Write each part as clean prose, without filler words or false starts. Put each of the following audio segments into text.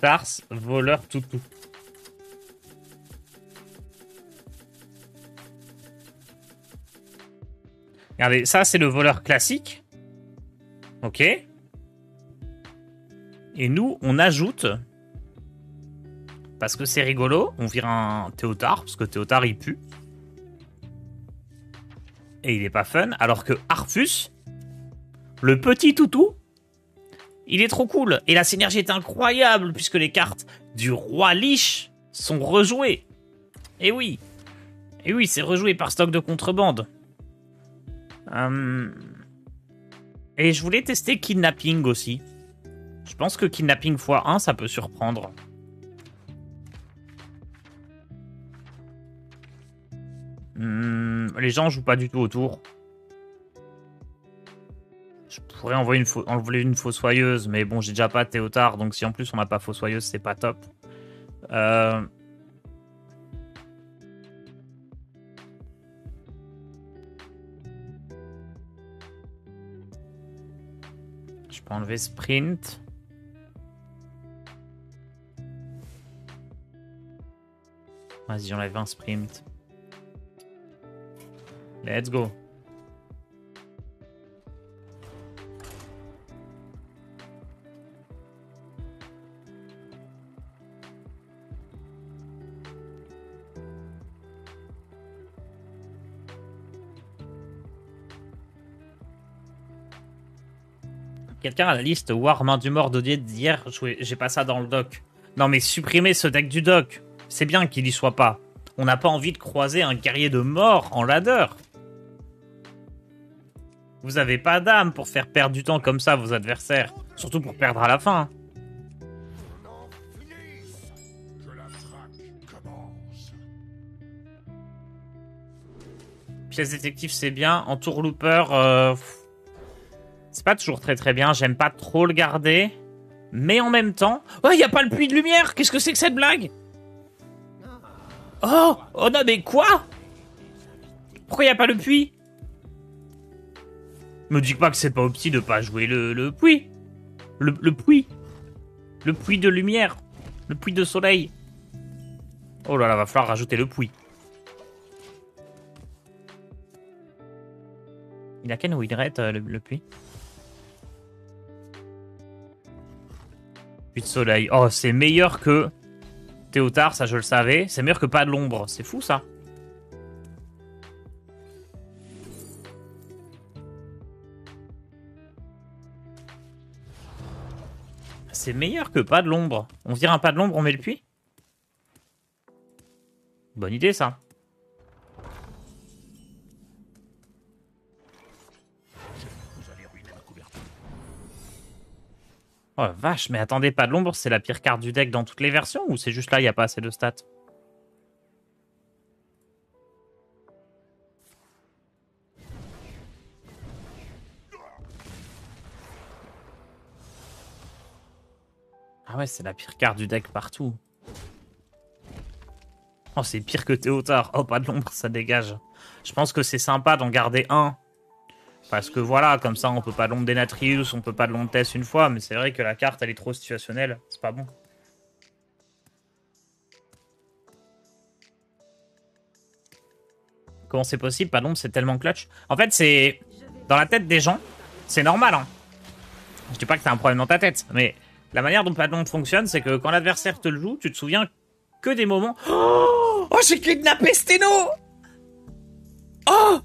Théotars, voleur toutou. Regardez, ça c'est le voleur classique. Ok. Et nous, on ajoute, parce que c'est rigolo, on vire un Théotard, parce que Théotard il pue. Et il est pas fun, alors que Arfus, le petit toutou, il est trop cool. Et la synergie est incroyable, puisque les cartes du roi Lich sont rejouées. Et oui, c'est rejoué par stock de contrebande. Et je voulais tester Kidnapping aussi. Je pense que Kidnapping x1, ça peut surprendre. Les gens jouent pas du tout autour. Je pourrais envoyer une fossoyeuse, mais bon, j'ai déjà pas Théotard, donc si en plus on n'a pas fossoyeuse, c'est pas top. Je peux enlever Sprint. Vas-y, j'enlève un Sprint. Let's go. Quelqu'un a la liste War Main du Mort d'Odier d'hier. J'ai pas ça dans le doc. Non mais supprimez ce deck du doc. C'est bien qu'il y soit pas. On n'a pas envie de croiser un guerrier de mort en ladder. Vous avez pas d'âme pour faire perdre du temps comme ça à vos adversaires. Surtout pour perdre à la fin. Pièce détective c'est bien. En tourlooper, c'est pas toujours très bien. J'aime pas trop le garder. Mais en même temps... Oh, il n'y a pas le puits de lumière. Qu'est-ce que c'est que cette blague? Oh non, mais quoi? Pourquoi il n'y a pas le puits? Me dis pas que c'est pas opti de pas jouer le puits. Le puits. Le puits de lumière. Le puits de soleil. Oh là là, va falloir rajouter le puits. Il a quel winrate le puits? Puits de soleil. Oh, c'est meilleur que Théotard, ça je le savais. C'est meilleur que pas de l'ombre. C'est fou ça. C'est meilleur que pas de l'ombre. On vire un pas de l'ombre, on met le puits. Bonne idée ça. Oh vache, mais attendez, pas de l'ombre, c'est la pire carte du deck dans toutes les versions ou c'est juste là, il n'y a pas assez de stats? Ah ouais, c'est la pire carte du deck partout. Oh, c'est pire que Théotard. Oh, pas de l'ombre, ça dégage. Je pense que c'est sympa d'en garder un. Parce que voilà, comme ça, on peut pas de l'ombre d'Enatrius, on peut pas de l'ombre Tess une fois, mais c'est vrai que la carte, elle est trop situationnelle. C'est pas bon. Comment c'est possible? Pas d'ombre, c'est tellement clutch. En fait, c'est... Dans la tête des gens, c'est normal, hein. Je dis pas que t'as un problème dans ta tête, mais la manière dont pas d'ombre fonctionne, c'est que quand l'adversaire te le joue, tu te souviens que des moments... Oh, j'ai kidnappé Steno! Oh!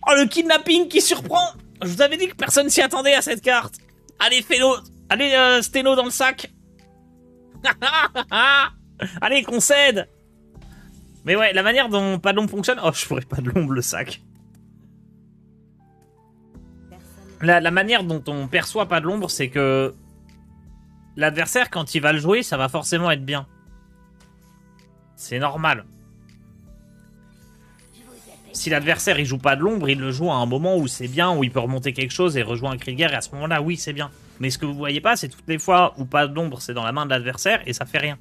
Oh, le kidnapping qui surprend! Je vous avais dit que personne s'y attendait à cette carte. Allez, Félo! Allez, Steno dans le sac! Allez, concède! Mais ouais, la manière dont pas de l'ombre fonctionne... Oh, je ferais pas de l'ombre le sac. La manière dont on perçoit pas de l'ombre, c'est que... L'adversaire, quand il va le jouer, ça va forcément être bien. C'est normal. Si l'adversaire il joue pas de l'ombre, il le joue à un moment où c'est bien, où il peut remonter quelque chose et rejoindre un cri de guerre, et à ce moment-là, oui, c'est bien. Mais ce que vous voyez pas, c'est toutes les fois où pas d'ombre, c'est dans la main de l'adversaire et ça fait rien.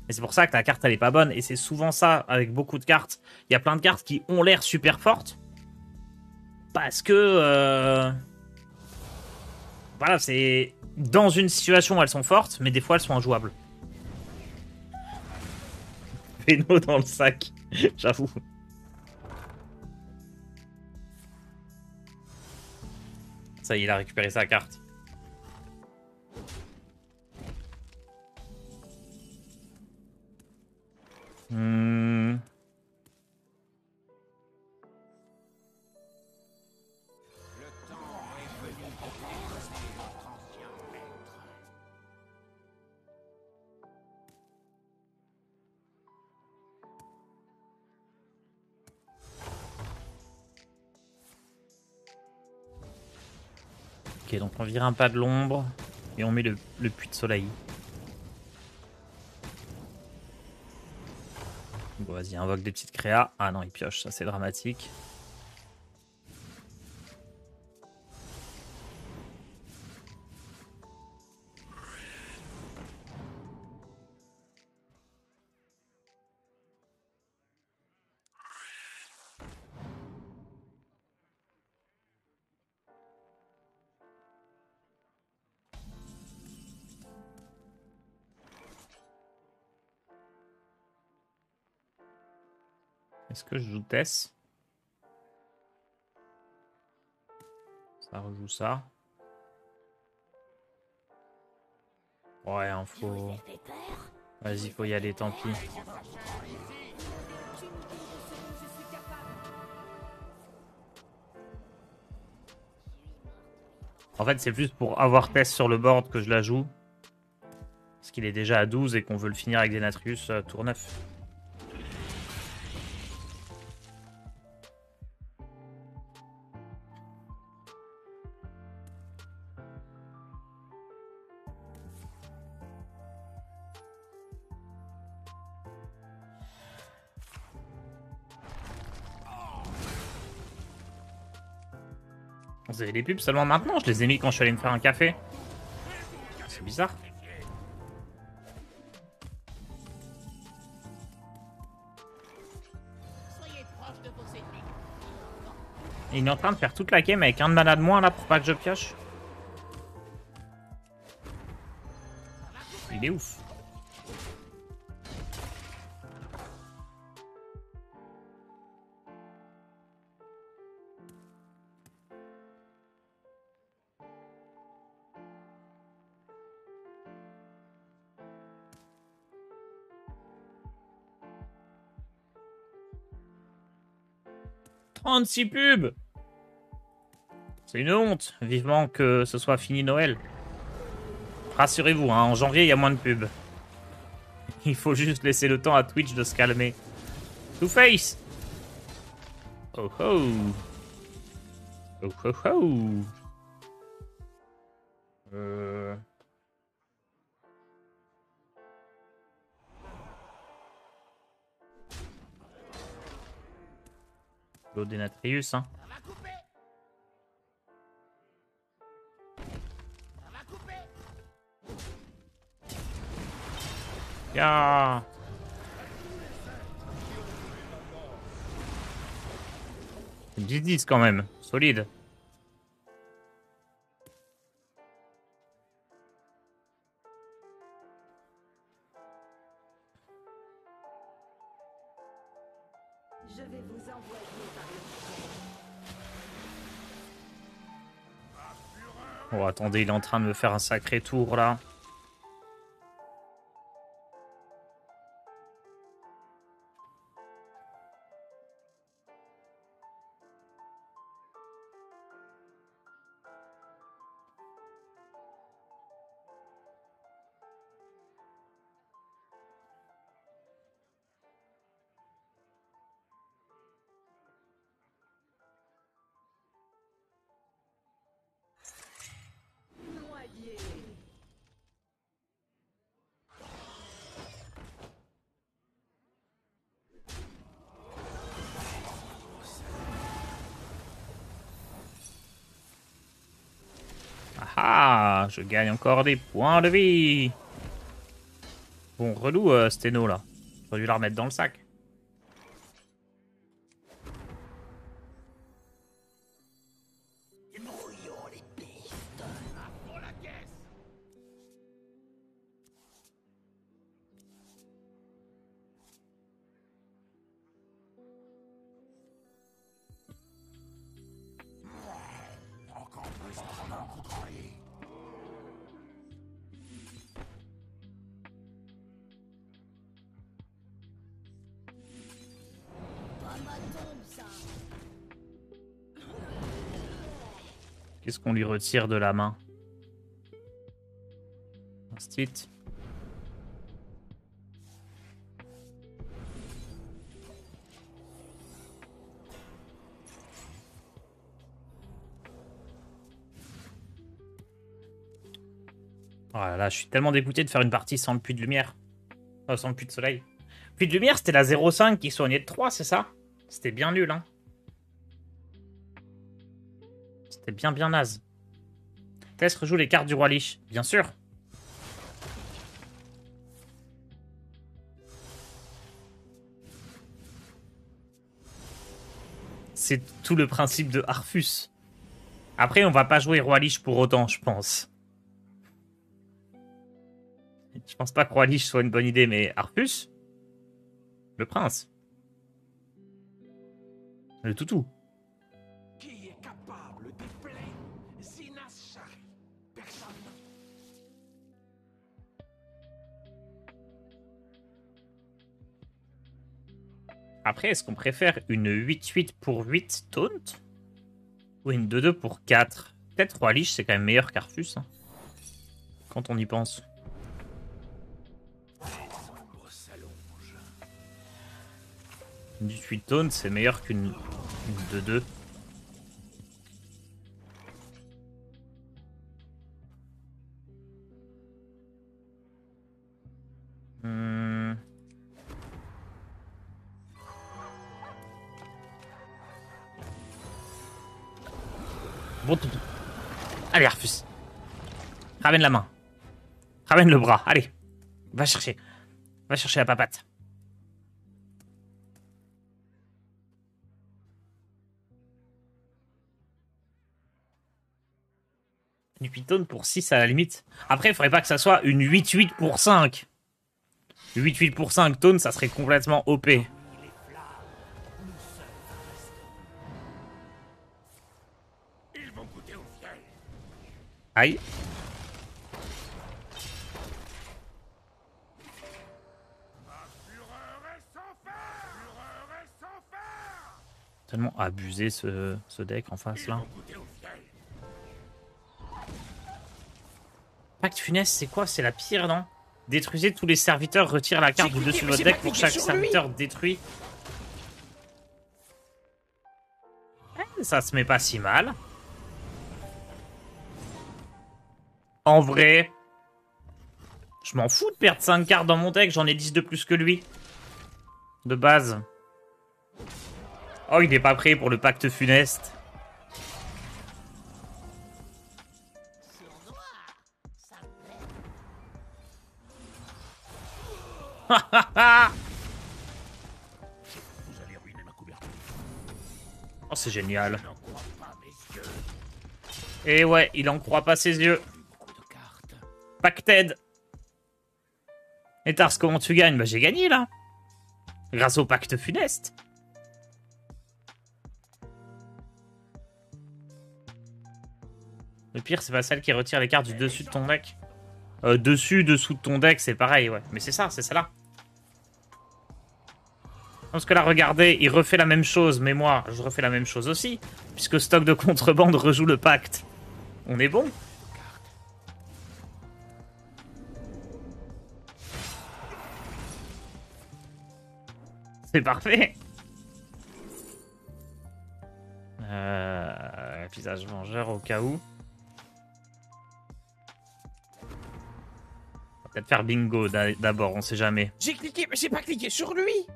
Et c'est pour ça que ta carte, elle est pas bonne. Et c'est souvent ça avec beaucoup de cartes. Il y a plein de cartes qui ont l'air super fortes. Parce que... Voilà, c'est... Dans une situation, elles sont fortes, mais des fois, elles sont injouables. Péno dans le sac, j'avoue. Ça y est, il a récupéré sa carte. Hmm. Ok, donc on vire un pas de l'ombre et on met le puits de soleil. Bon, vas-y, invoque des petites créas. Ah non, il pioche, ça c'est dramatique. Est-ce que je joue Tess? Ça rejoue ça. Ouais, hein, faut... Vas-y, faut y aller, tant pis. En fait, c'est plus pour avoir Tess sur le board que je la joue. Parce qu'il est déjà à 12 et qu'on veut le finir avec Denatrius tour 9. Vous avez les pubs seulement maintenant? Je les ai mis quand je suis allé me faire un café. C'est bizarre. Et il est en train de faire toute la game avec un de mana de moins là pour pas que je pioche. Il est ouf. « 36 pubs! C'est une honte. Vivement que ce soit fini Noël. Rassurez-vous, hein, en janvier, il y a moins de pubs. Il faut juste laisser le temps à Twitch de se calmer. Two-Face! Oh oh! Oh oh oh! Denatrius, hein. Yeah. C'est 10-10 quand même, solide. Je vais vous envoyer par le... Oh attendez, il est en train de me faire un sacré tour là. Noyé. Ah ah, je gagne encore des points de vie. Bon, relou Steno là. J'aurais dû la remettre dans le sac. Qu'est-ce qu'on lui retire de la main? Ensuite. Oh là là, je suis tellement dégoûté de faire une partie sans le puits de lumière. Sans le puits de soleil. Puits de lumière, c'était la 0,5 qui soignait de 3, c'est ça? C'était bien nul, hein. C'était bien naze. Laisse rejoue les cartes du roi Lich. Bien sûr. C'est tout le principe de Arfus. Après, on va pas jouer roi Lich pour autant, je pense. Je pense pas que roi Lich soit une bonne idée, mais Arfus, le prince, le toutou. Qui est capable d'épeler Zinas Shari? Personne. Après, est-ce qu'on préfère une 8-8 pour 8 taunt ou une 2-2 pour 4? Peut-être roi Lich, c'est quand même meilleur qu'Arfus, hein, quand on y pense. Une 8 taunt, c'est meilleur qu'une 2-2. Bon toutou. Allez, Arfus. Ramène la main. Ramène le bras. Allez. Va chercher. Va chercher la papate. Une 8 tonnes pour 6 à la limite. Après, il faudrait pas que ça soit une 8-8 pour 5. 8-8 pour 5 tonnes, ça serait complètement OP. Aïe. Tellement abusé ce deck en face là. Pacte funeste, c'est quoi? C'est la pire, non? Détruisez tous les serviteurs, retire la carte du dessus de votre deck pour chaque serviteur détruit. Ça se met pas si mal. En vrai, je m'en fous de perdre 5 cartes dans mon deck, j'en ai 10 de plus que lui. De base. Oh, il n'est pas prêt pour le pacte funeste. Oh, c'est génial. Et ouais, il en croit pas ses yeux. Pacted. Et Tars, comment tu gagnes? Bah, j'ai gagné, là. Grâce au pacte funeste. Le pire, c'est pas celle qui retire les cartes du dessus de ton deck. Dessus, dessous de ton deck, c'est pareil, ouais. Mais c'est ça, c'est celle-là. Parce que là, regardez, il refait la même chose, mais moi, je refais la même chose aussi. Puisque stock de contrebande rejoue le pacte. On est bon. C'est parfait. Visage vengeur au cas où. On va peut-être faire bingo d'abord, on sait jamais. J'ai cliqué, mais j'ai pas cliqué sur lui.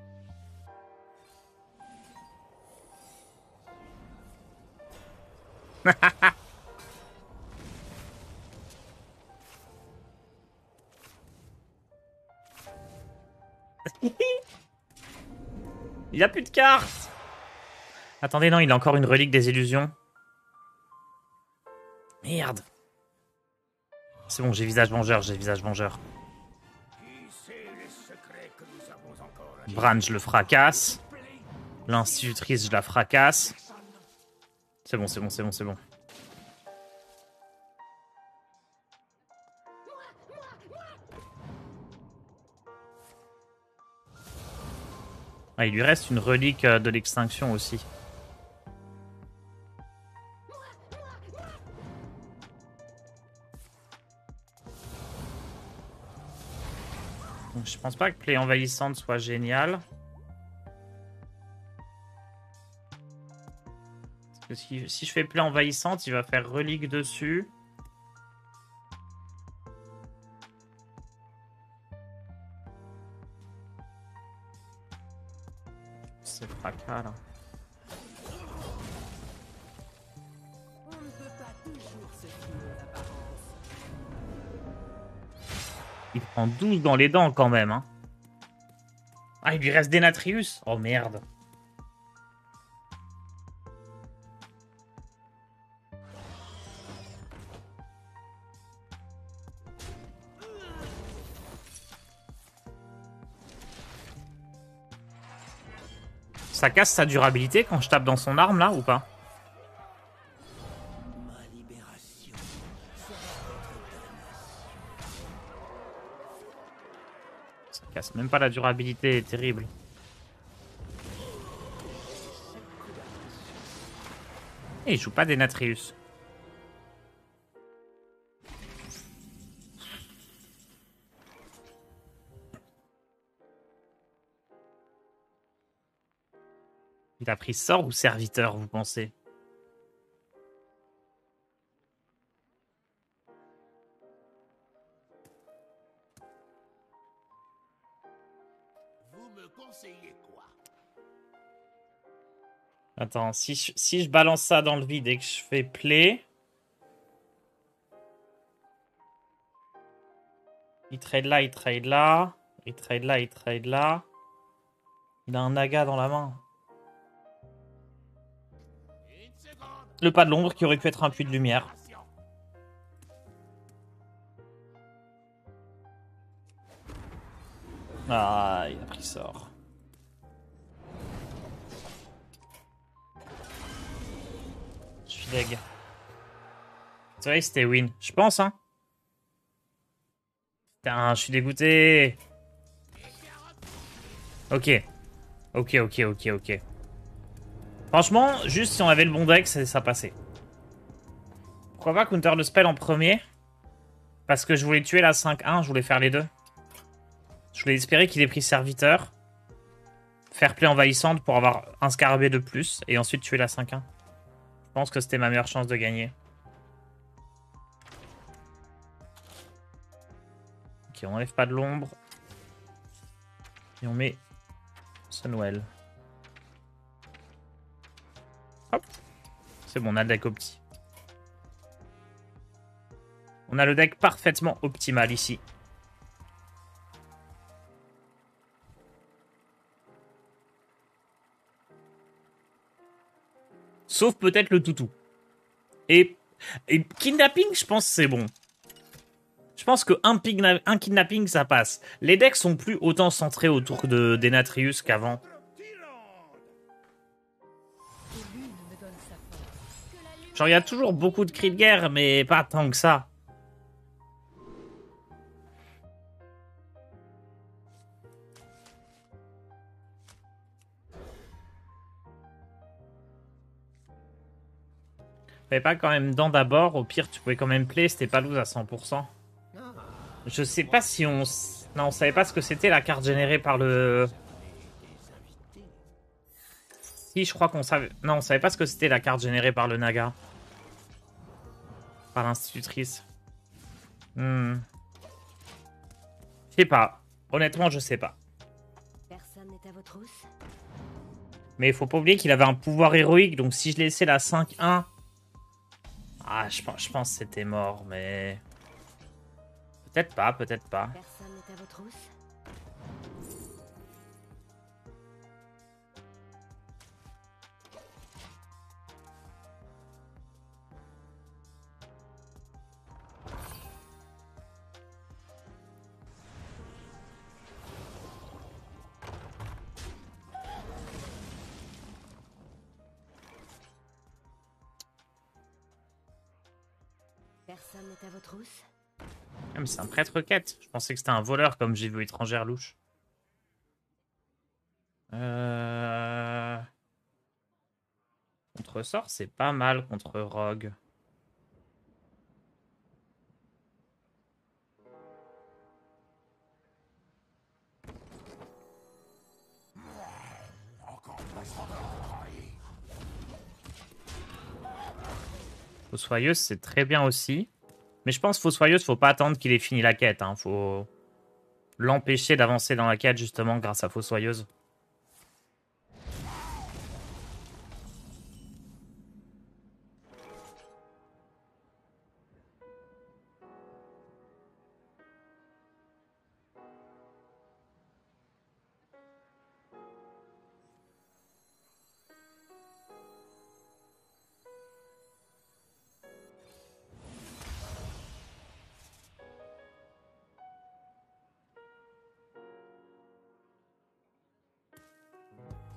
Il a plus de cartes. Attendez, non, il a encore une relique des illusions. Merde. C'est bon, j'ai visage vengeur, j'ai visage vengeur. Bran, je le fracasse. L'institutrice, je la fracasse. C'est bon, c'est bon, c'est bon, c'est bon. Ah, il lui reste une relique de l'extinction aussi. Donc, je pense pas que Plaie envahissante soit génial. Parce que si je fais Plaie envahissante, il va faire relique dessus. C'est fracas là. On ne peut pas toujours se fier aux apparences. Il prend 12 dans les dents quand même. Hein. Ah, il lui reste Denatrius. Oh merde. Ça casse sa durabilité quand je tape dans son arme là ou pas? Ma libération. Ça casse même pas la durabilité, terrible. Et il joue pas Denatrius. Il a pris sort ou serviteur, vous pensez? Vous me conseillez quoi? Attends, si je balance ça dans le vide et que je fais play... Il trade là, il trade là. Il trade là, il trade là. Il a un naga dans la main. Une seconde. Le pas de l'ombre qui aurait pu être un puits de lumière. Ah, il a pris sort. Je suis deg. C'est vrai que c'était win. Je pense, hein. Putain, je suis dégoûté. Ok. Ok. Franchement, juste si on avait le bon deck, ça passait. Pourquoi pas counter le spell en premier? Parce que je voulais tuer la 5-1, je voulais faire les deux. Je voulais espérer qu'il ait pris serviteur. Faire play envahissante pour avoir un scarabée de plus. Et ensuite tuer la 5-1. Je pense que c'était ma meilleure chance de gagner. Ok, on enlève pas de l'ombre. Et on met Sunwell. Hop. C'est bon, on a le deck opti. On a le deck parfaitement optimal ici. Sauf peut-être le toutou. Et kidnapping, je pense c'est bon. Je pense qu'un kidnapping, ça passe. Les decks sont plus autant centrés autour de Denatrius qu'avant. Que l'une me donne sa force. Genre, il y a toujours beaucoup de cris de guerre, mais pas tant que ça. Fallait pas quand même dans d'abord. Au pire, tu pouvais quand même play. C'était pas loose à 100%. Je sais pas si on... Non, on savait pas ce que c'était la carte générée par le... Si, je crois qu'on savait... Non, on savait pas ce que c'était la carte générée par le Naga. Par l'institutrice. Je sais pas. Honnêtement, je sais pas. Personne n'est à vos trousses. Mais il faut pas oublier qu'il avait un pouvoir héroïque. Donc si je laissais la 5-1... Ah, je pense que c'était mort, mais... Peut-être pas, peut-être pas. Personne n'est à vos trousses. Personne n'est à vos trousses. Ah, mais c'est un prêtre quête. Je pensais que c'était un voleur comme j'ai vu étrangère louche. Contre sort, c'est pas mal contre rogue. Fossoyeuse, c'est très bien aussi. Mais je pense Fossoyeuse, faut pas attendre qu'il ait fini la quête. Hein. Faut l'empêcher d'avancer dans la quête, justement, grâce à Fossoyeuse.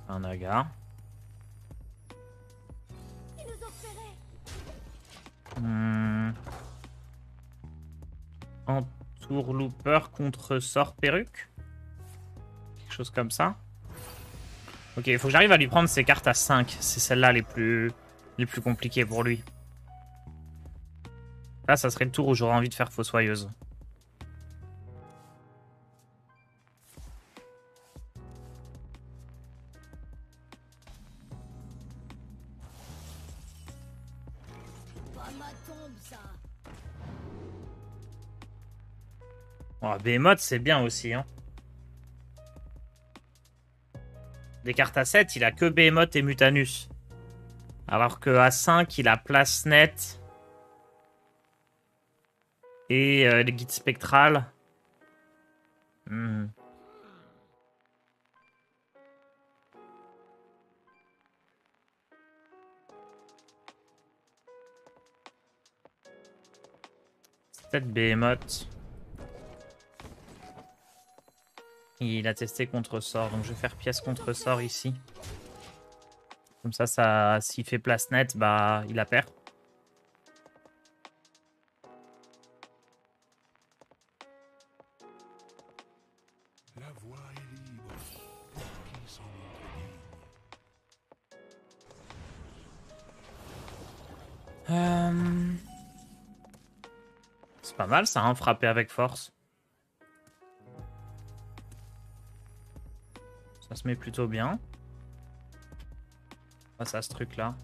Un naga. Ils nous ont repérés. Entourlooper contre sort perruque. Quelque chose comme ça. Ok, il faut que j'arrive à lui prendre ses cartes à 5. C'est celles-là les plus compliquées pour lui. Là, ça serait le tour où j'aurais envie de faire Fossoyeuse. Pas ma tombe, ça. Oh, Behemoth, c'est bien aussi. Hein. Des cartes à 7, il a que Behemoth et Mutanus. Alors que à 5, il a Place Net et le guide spectral. C'est peut-être Behemoth. Il a testé contre sort, donc je vais faire pièce contre sort ici. Comme ça, s'il fait place nette, bah il a perd. La voie est libre. Qui s'en montre digne. C'est pas mal ça, hein, frapper avec force. Ça se met plutôt bien. Face à ce truc là.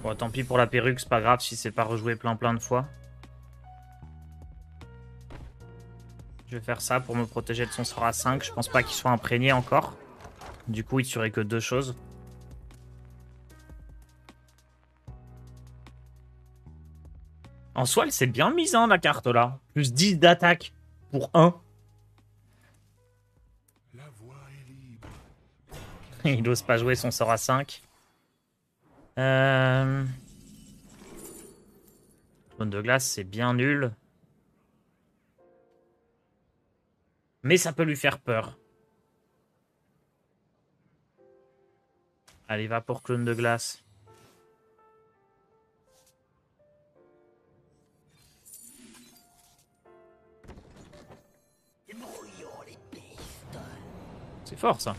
Bon, tant pis pour la perruque, c'est pas grave si c'est pas rejoué plein de fois. Je vais faire ça pour me protéger de son sort à 5. Je pense pas qu'il soit imprégné encore. Du coup, il tuerait que 2 choses. En soi, elle s'est bien mise, hein, la carte là. Plus 10 d'attaque pour 1. La voie est libre. Il ose pas jouer son sort à 5. Trône de glace, c'est bien nul. Mais ça peut lui faire peur. Allez, va pour clone de glace. C'est fort, ça.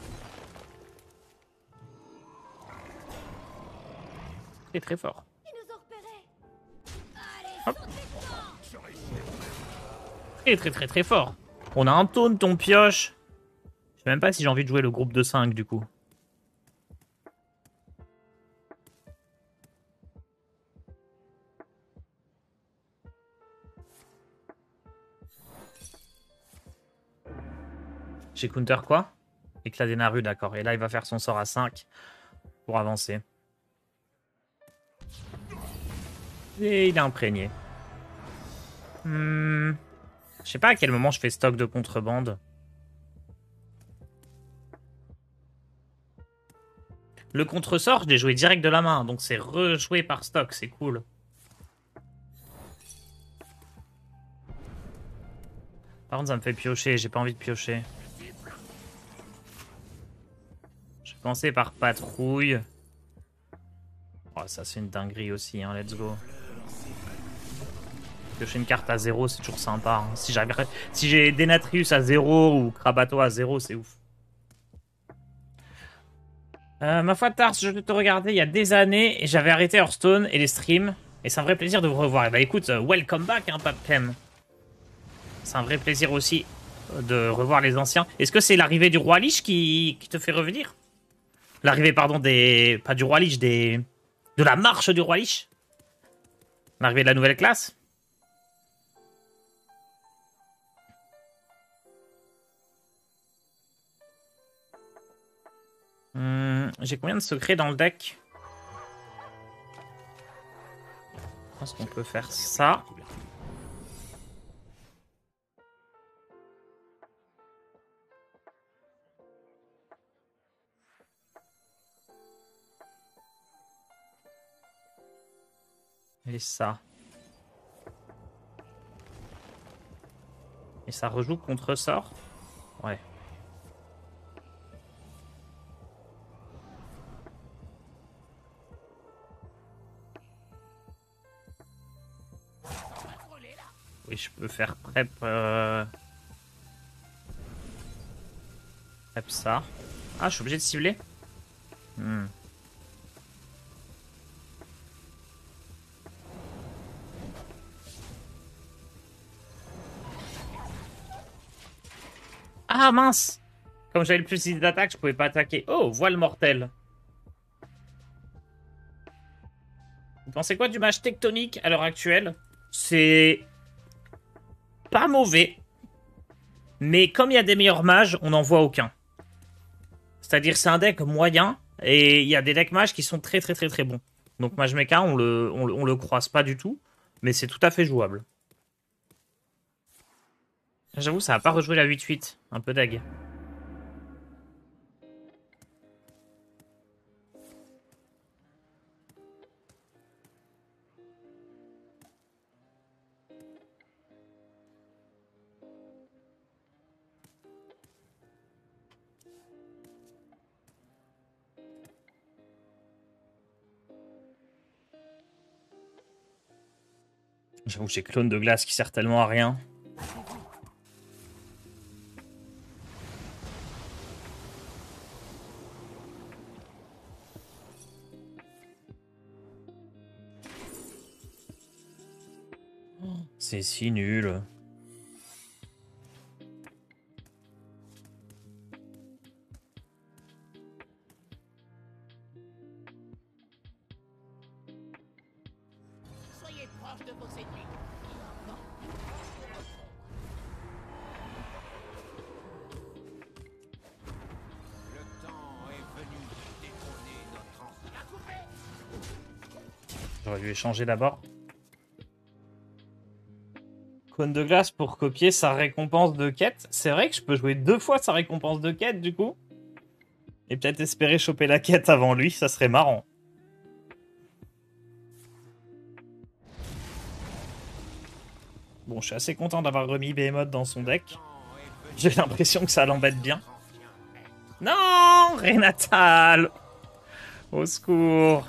C'est très fort. Ils nous ont repérés. Allez, Hop. sautez dedans. Très fort. On a un taunt, on pioche. Je sais même pas si j'ai envie de jouer le groupe de 5 du coup. J'ai counter quoi? Éclat des Naru, d'accord. Et là, il va faire son sort à 5 pour avancer. Et il est imprégné. Je sais pas à quel moment je fais stock de contrebande. Le contre-sort, je l'ai joué direct de la main, donc c'est rejoué par stock, c'est cool. Par contre, ça me fait piocher, j'ai pas envie de piocher. Je vais commencer par patrouille. Oh, ça c'est une dinguerie aussi, hein, let's go. Piocher une carte à 0, c'est toujours sympa. Hein. Si j'ai Denatrius à 0 ou Krabato à 0, c'est ouf. Ma foi, Tars, je te regardais il y a des années et j'avais arrêté Hearthstone et les streams. Et c'est un vrai plaisir de vous revoir. Et bah écoute, welcome back, hein, Papkem. C'est un vrai plaisir aussi de revoir les anciens. Est-ce que c'est l'arrivée du roi Lich qui te fait revenir? L'arrivée, pardon, des... Pas du roi Lich, des... De la marche du roi Lich? L'arrivée de la nouvelle classe? J'ai combien de secrets dans le deck? Je pense qu'on peut faire ça. Et ça. Et ça rejoue contre sort? Ouais. Oui, je peux faire prep... Prep ça. Ah, je suis obligé de cibler? Ah mince! Comme j'avais le plus d'attaque, je pouvais pas attaquer. Oh, voile mortel. Vous pensez quoi du match tectonique à l'heure actuelle? C'est pas mauvais. Mais comme il y a des meilleurs mages, on n'en voit aucun. C'est-à-dire c'est un deck moyen. Et il y a des decks mages qui sont très très très très bons. Donc mage mecha, on le croise pas du tout. Mais c'est tout à fait jouable. J'avoue, ça va pas rejouer la 8-8. Un peu deg. J'avoue, j'ai clone de glace qui sert tellement à rien. C'est si nul. Soyez proche de vos ennemis. Le temps est venu de détrôner notre ancien coupé. J'aurais dû échanger d'abord. Cône de glace pour copier sa récompense de quête. C'est vrai que je peux jouer 2 fois sa récompense de quête du coup. Et peut-être espérer choper la quête avant lui, ça serait marrant. Bon, je suis assez content d'avoir remis Behemoth dans son deck. J'ai l'impression que ça l'embête bien. Non, Renatal! Au secours.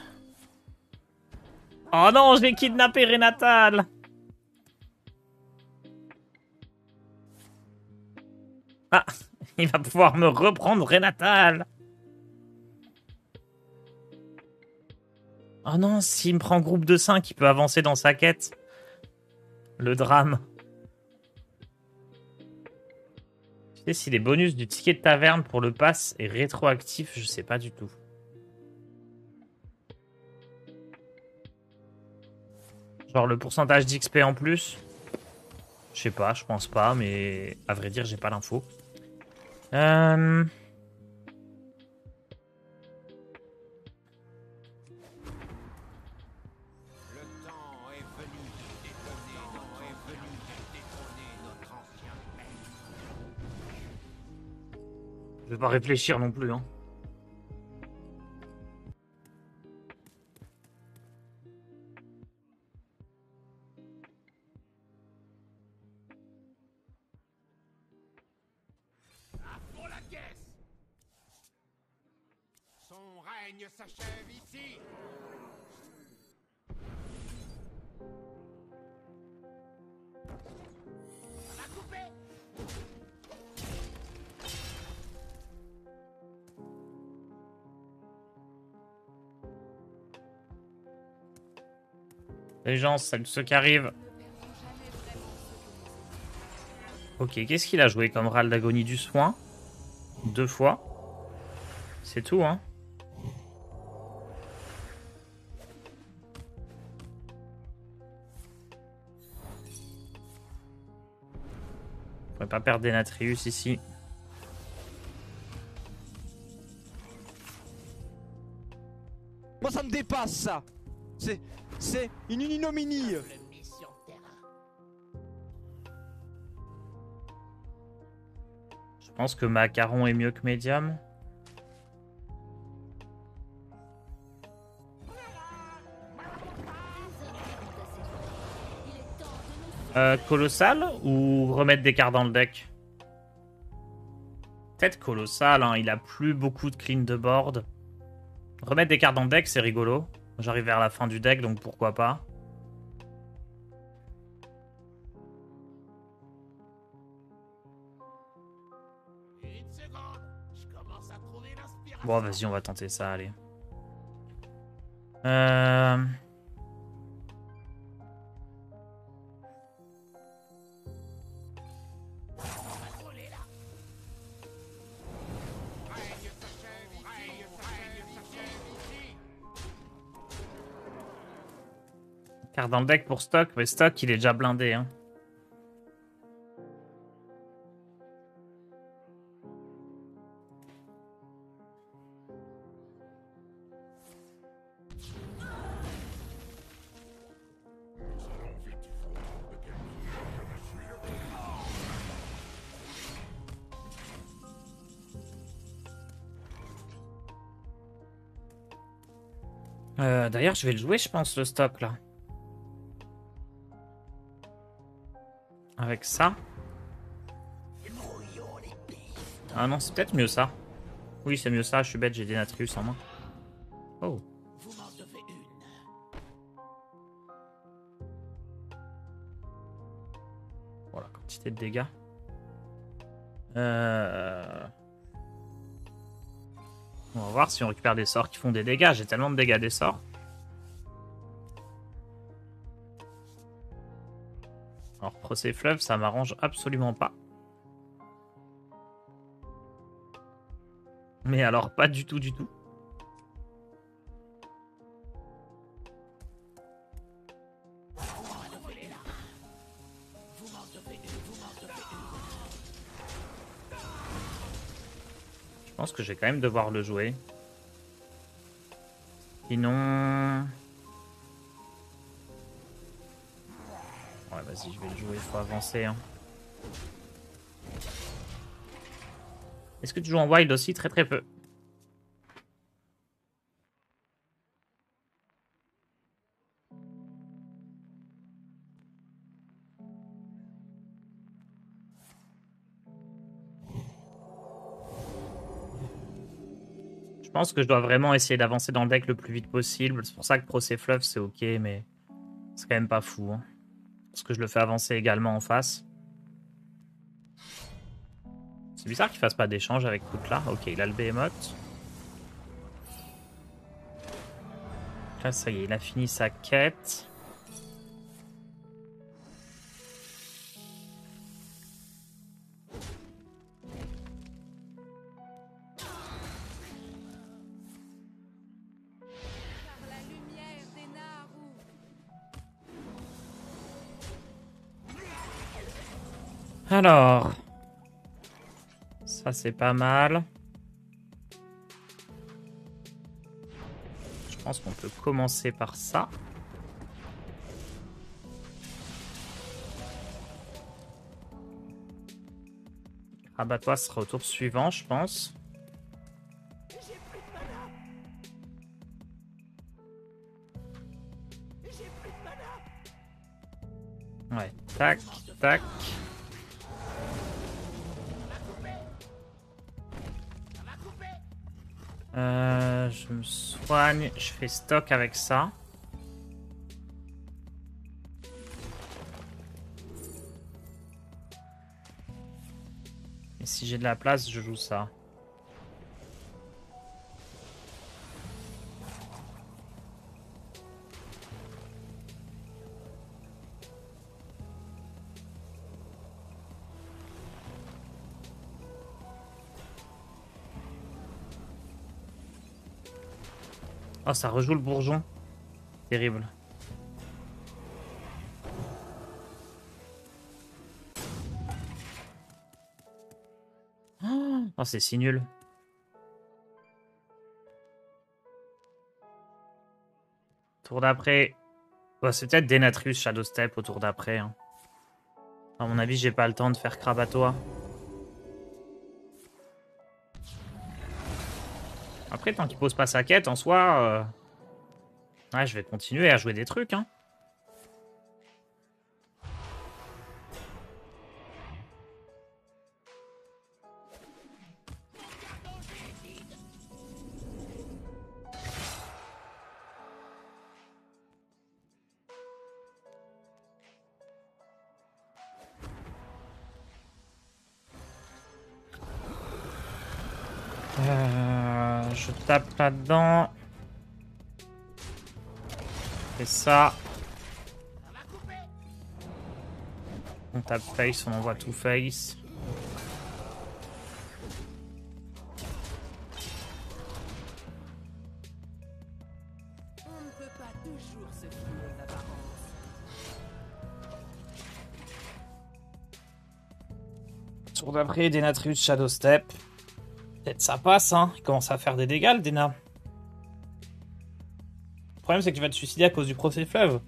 Oh non, je vais kidnapper Renatal! Ah, il va pouvoir me reprendre Renatal! Oh non, s'il me prend groupe de 5, il peut avancer dans sa quête. Le drame. Tu sais si les bonus du ticket de taverne pour le pass est rétroactif, je sais pas du tout. Genre le pourcentage d'XP en plus? Je sais pas, je pense pas, mais à vrai dire, j'ai pas l'info. Je vais pas réfléchir non plus, hein. Pour la caisse. Son règne s'achève ici. Ça va couper. Les gens, c'est ce qui arrive. Ne perdons jamais vraiment ce que nous aimons. Ok, qu'est-ce qu'il a joué comme râle d'agonie du soin? 2 fois. C'est tout, hein. On pourrait pas perdre Denatrius ici. Moi ça me dépasse ça. C'est une ignominie. Je pense que Macaron est mieux que Medium. Colossal ou remettre des cartes dans le deck? Peut-être Colossal, hein, il a plus beaucoup de clean de board. Remettre des cartes dans le deck, c'est rigolo. J'arrive vers la fin du deck, donc pourquoi pas. Une seconde, je commence à trouver l'inspiration. Bon, vas-y, on va tenter ça, allez. Carte dans le deck pour stock, mais stock, il est déjà blindé, hein. D'ailleurs, je vais le jouer, je pense, le stock, là. Avec ça. Ah non, c'est peut-être mieux ça. Oui, c'est mieux ça, je suis bête, j'ai Denatrius en main. Oh. Voilà, quantité de dégâts. On va voir si on récupère des sorts qui font des dégâts. J'ai tellement de dégâts des sorts. Alors, Procès Fleuve, ça m'arrange absolument pas. Mais alors, pas du tout, du tout. Je pense que je vais quand même devoir le jouer. Sinon... Ouais, vas-y, je vais le jouer, il faut avancer. Hein. Est-ce que tu joues en wild aussi? Très très peu. Je pense que je dois vraiment essayer d'avancer dans le deck le plus vite possible. C'est pour ça que Procès Fleuve, c'est ok, mais c'est quand même pas fou. Hein. Parce que je le fais avancer également en face. C'est bizarre qu'il fasse pas d'échange avec Koutla. Ok, il a le Behemoth. Là, ça y est, il a fini sa quête. Par la lumière des Naru. Alors... Ça, c'est pas mal. Je pense qu'on peut commencer par ça. Rabat-toi sera au tour suivant, je pense. Ouais, tac, tac. Je me soigne, je fais stock avec ça. Et si j'ai de la place, je joue ça. Oh, ça rejoue le bourgeon. Terrible. Oh, c'est si nul. Tour d'après. Oh, c'est peut-être Denatrius Shadow Step au tour d'après. Hein. À mon avis, j'ai pas le temps de faire Krabatoa. Après, tant qu'il pose pas sa quête, en soi... Ouais, je vais continuer à jouer des trucs, hein. Je tape là-dedans. Et ça. On tape face, on envoie tout face. On ne peut pas toujours se fier aux apparences. Tour d'après, Denatrius Shadow Step. Peut-être ça passe, hein. Il commence à faire des dégâts, le Dena. Le problème, c'est que tu vas te suicider à cause du procès fleuve.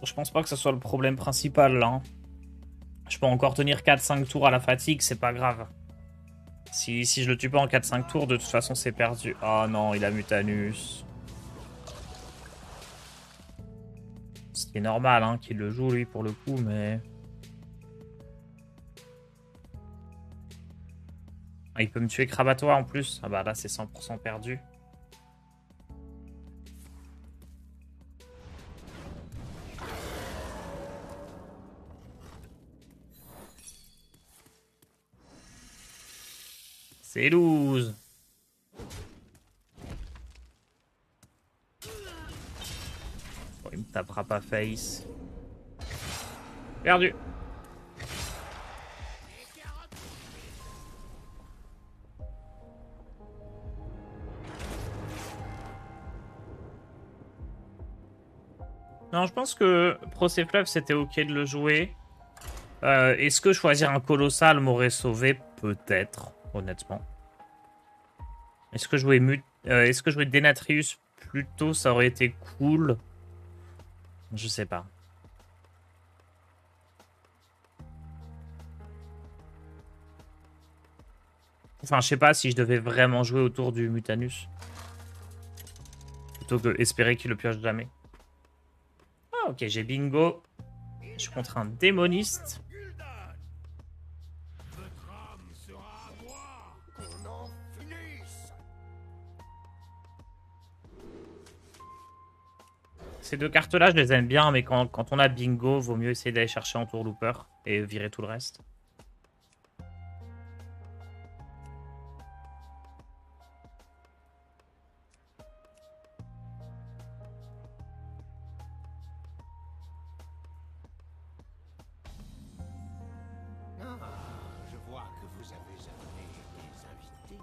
Je pense pas que ce soit le problème principal, là. Hein. Je peux encore tenir 4-5 tours à la fatigue, c'est pas grave. Si je le tue pas en 4-5 tours, de toute façon, c'est perdu. Oh non, il a Mutanus. Ce qui est normal, hein, qu'il le joue, lui, pour le coup, mais... Ah, il peut me tuer Krabatoa en plus. Ah bah là, c'est 100% perdu. C'est loose. Bon, il me tapera pas face. Perdu. Non, je pense que Procès Fleuve, c'était ok de le jouer. Est-ce que choisir un colossal m'aurait sauvé? Peut-être, honnêtement. Est-ce que jouer Denatrius plus tôt, ça aurait été cool? Je sais pas. Enfin, je sais pas si je devais vraiment jouer autour du Mutanus. Plutôt que espérer qu'il le pioche jamais. Ah, ok, j'ai bingo. Je suis contre un démoniste. Votre âme sera à moi. Qu'on en finisse. Ces deux cartes-là, je les aime bien, mais quand on a bingo, vaut mieux essayer d'aller chercher en tour looper et virer tout le reste. Je vois que vous avez amené des invités.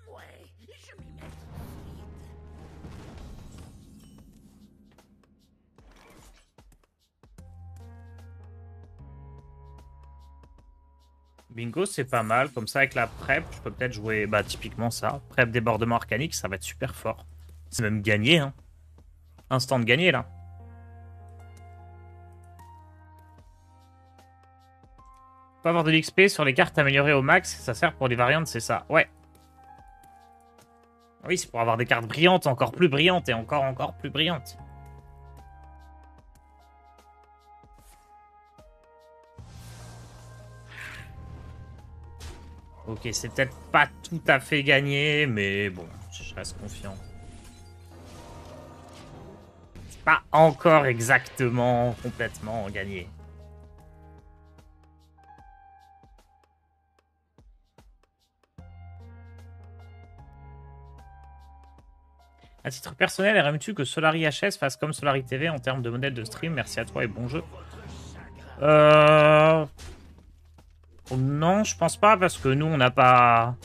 Ouais, je m'y mets tout de suite. Bingo, c'est pas mal. Comme ça, avec la prep, je peux peut-être jouer bah, typiquement ça. Prep débordement arcanique, ça va être super fort. C'est même gagné. Hein. Instant de gagner, là. Faut avoir de l'XP sur les cartes améliorées au max. Ça sert pour les variantes, c'est ça. Ouais. Oui, c'est pour avoir des cartes brillantes, encore plus brillantes et encore plus brillantes. Ok, c'est peut-être pas tout à fait gagné, mais bon, je reste confiant. C'est pas encore exactement complètement gagné. À titre personnel, aimerais-tu que Solari HS fasse comme Solari TV en termes de modèle de stream? Merci à toi et bon jeu. Non, je pense pas parce que nous, on n'a pas...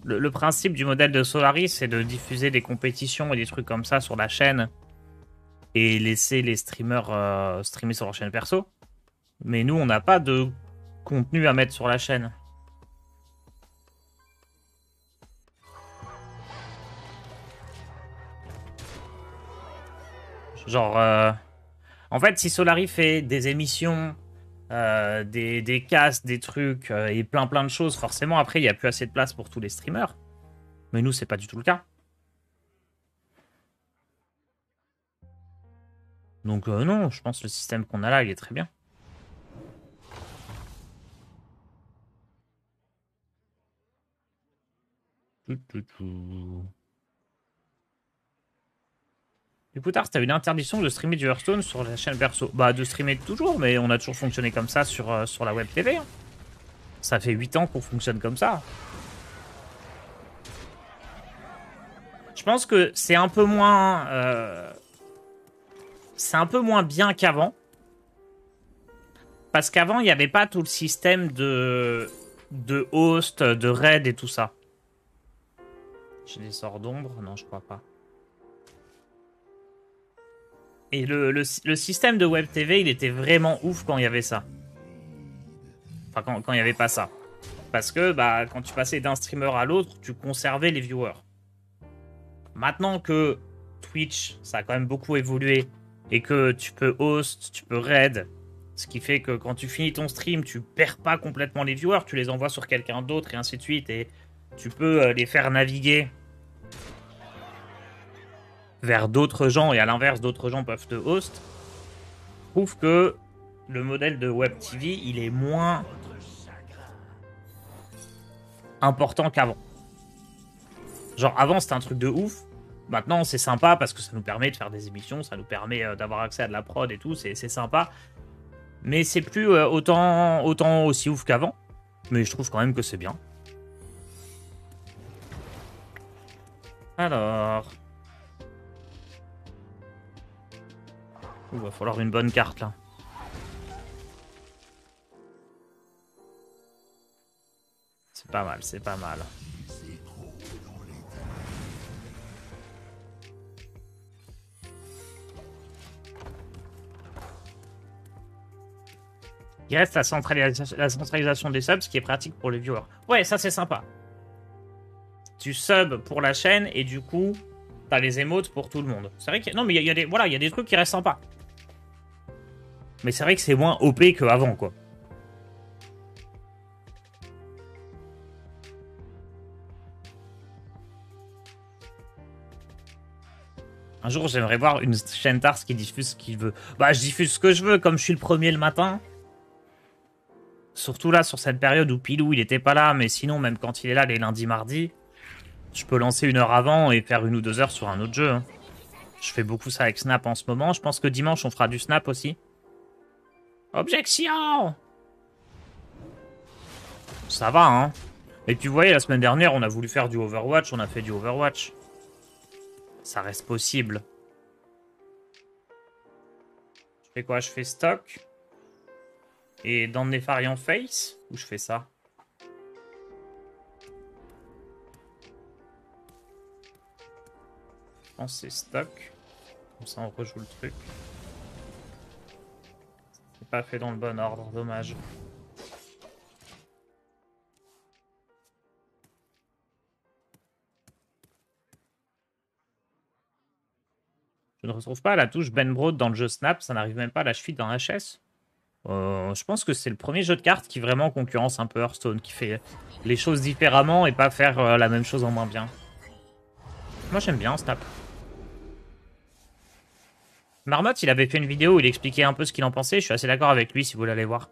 Le principe du modèle de Solari, c'est de diffuser des compétitions et des trucs comme ça sur la chaîne et laisser les streamers streamer sur leur chaîne perso. Mais nous, on n'a pas de contenu à mettre sur la chaîne. Genre, en fait, si Solari fait des émissions, des casts, des trucs et plein de choses, forcément, après, il n'y a plus assez de place pour tous les streamers. Mais nous, c'est pas du tout le cas. Donc, non, je pense que le système qu'on a là, il est très bien. Du coup, Tars, t'as une interdiction de streamer du Hearthstone sur la chaîne perso. Bah, de streamer toujours, mais on a toujours fonctionné comme ça sur la web TV. Hein. Ça fait 8 ans qu'on fonctionne comme ça. Je pense que c'est un peu moins... c'est un peu moins bien qu'avant. Parce qu'avant, il n'y avait pas tout le système de host, de raid et tout ça. J'ai des sorts d'ombre? Non, je crois pas. Et le système de Web TV, il était vraiment ouf quand il y avait ça. Enfin, quand il n'y avait pas ça. Parce que bah, quand tu passais d'un streamer à l'autre, tu conservais les viewers. Maintenant que Twitch, ça a quand même beaucoup évolué, et que tu peux host, tu peux raid, ce qui fait que quand tu finis ton stream, tu perds pas complètement les viewers, tu les envoies sur quelqu'un d'autre et ainsi de suite, et tu peux les faire naviguer vers d'autres gens, et à l'inverse, d'autres gens peuvent te host. Je trouve que le modèle de Web TV, il est moins important qu'avant. Genre, avant, c'était un truc de ouf. Maintenant, c'est sympa parce que ça nous permet de faire des émissions, ça nous permet d'avoir accès à de la prod et tout, c'est sympa. Mais c'est plus autant aussi ouf qu'avant. Mais je trouve quand même que c'est bien. Alors... Il va falloir une bonne carte, là. C'est pas mal, c'est pas mal. Il reste la centralisation des subs, ce qui est pratique pour les viewers. Ouais, ça c'est sympa. Tu subs pour la chaîne et du coup, t'as les émotes pour tout le monde. C'est vrai que non, mais il y a des trucs qui restent sympas. Mais c'est vrai que c'est moins OP qu'avant, quoi. Un jour, j'aimerais voir une chaîne Tars qui diffuse ce qu'il veut. Bah, je diffuse ce que je veux, comme je suis le premier le matin. Surtout là, sur cette période où Pilou, il était pas là, mais sinon, même quand il est là, les lundis, mardis, je peux lancer 1 heure avant et faire 1 ou 2 heures sur un autre jeu. Hein. Je fais beaucoup ça avec Snap en ce moment. Je pense que dimanche, on fera du Snap aussi. Objection! Ça va, hein. Et puis, vous voyez, la semaine dernière, on a voulu faire du Overwatch, on a fait du Overwatch. Ça reste possible. Je fais quoi? Je fais stock. Et dans Nefarian Face? Où je fais ça? Je pense que c'est stock. Comme ça, on rejoue le truc. C'est pas fait dans le bon ordre, dommage. Je ne retrouve pas la touche Ben Broad dans le jeu Snap, ça n'arrive même pas à la cheville dans HS. Je pense que c'est le premier jeu de cartes qui vraiment concurrence un peu Hearthstone, qui fait les choses différemment et pas faire la même chose en moins bien. Moi j'aime bien Snap. Marmotte, il avait fait une vidéo où il expliquait un peu ce qu'il en pensait, je suis assez d'accord avec lui si vous voulez aller voir.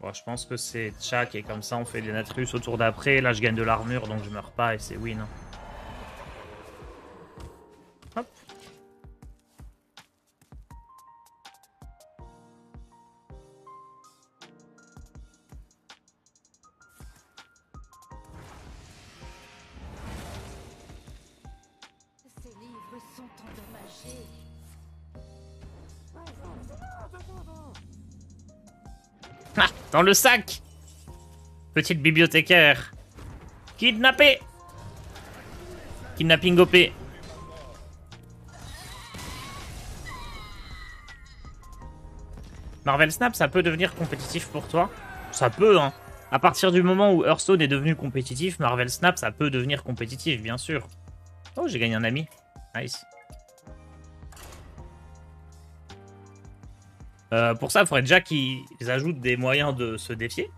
Bon, je pense que c'est Tchak et comme ça on fait des Natrius au tour d'après. Là je gagne de l'armure donc je meurs pas et c'est win. Hop. Ces livres sont endommagés. Ah, dans le sac. Petite bibliothécaire. Kidnappé. Kidnapping OP. Marvel Snap, ça peut devenir compétitif pour toi? Ça peut, hein. À partir du moment où Hearthstone est devenu compétitif, Marvel Snap, ça peut devenir compétitif, bien sûr. Oh, j'ai gagné un ami. Nice. Pour ça, il faudrait déjà qu'ils ajoutent des moyens de se défier.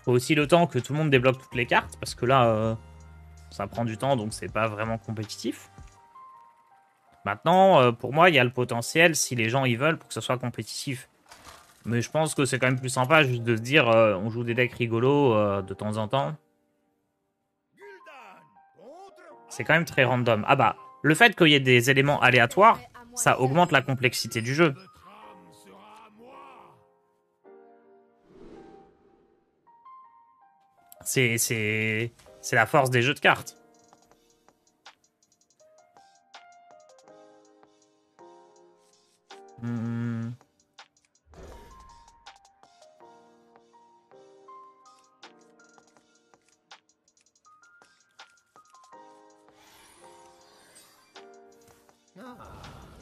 Faut aussi le temps que tout le monde débloque toutes les cartes, parce que là, ça prend du temps, donc c'est pas vraiment compétitif. Maintenant, pour moi, il y a le potentiel, si les gens y veulent, pour que ce soit compétitif. Mais je pense que c'est quand même plus sympa juste de se dire, on joue des decks rigolos de temps en temps. C'est quand même très random. Ah bah, le fait qu'il y ait des éléments aléatoires, ça augmente la complexité du jeu. C'est la force des jeux de cartes.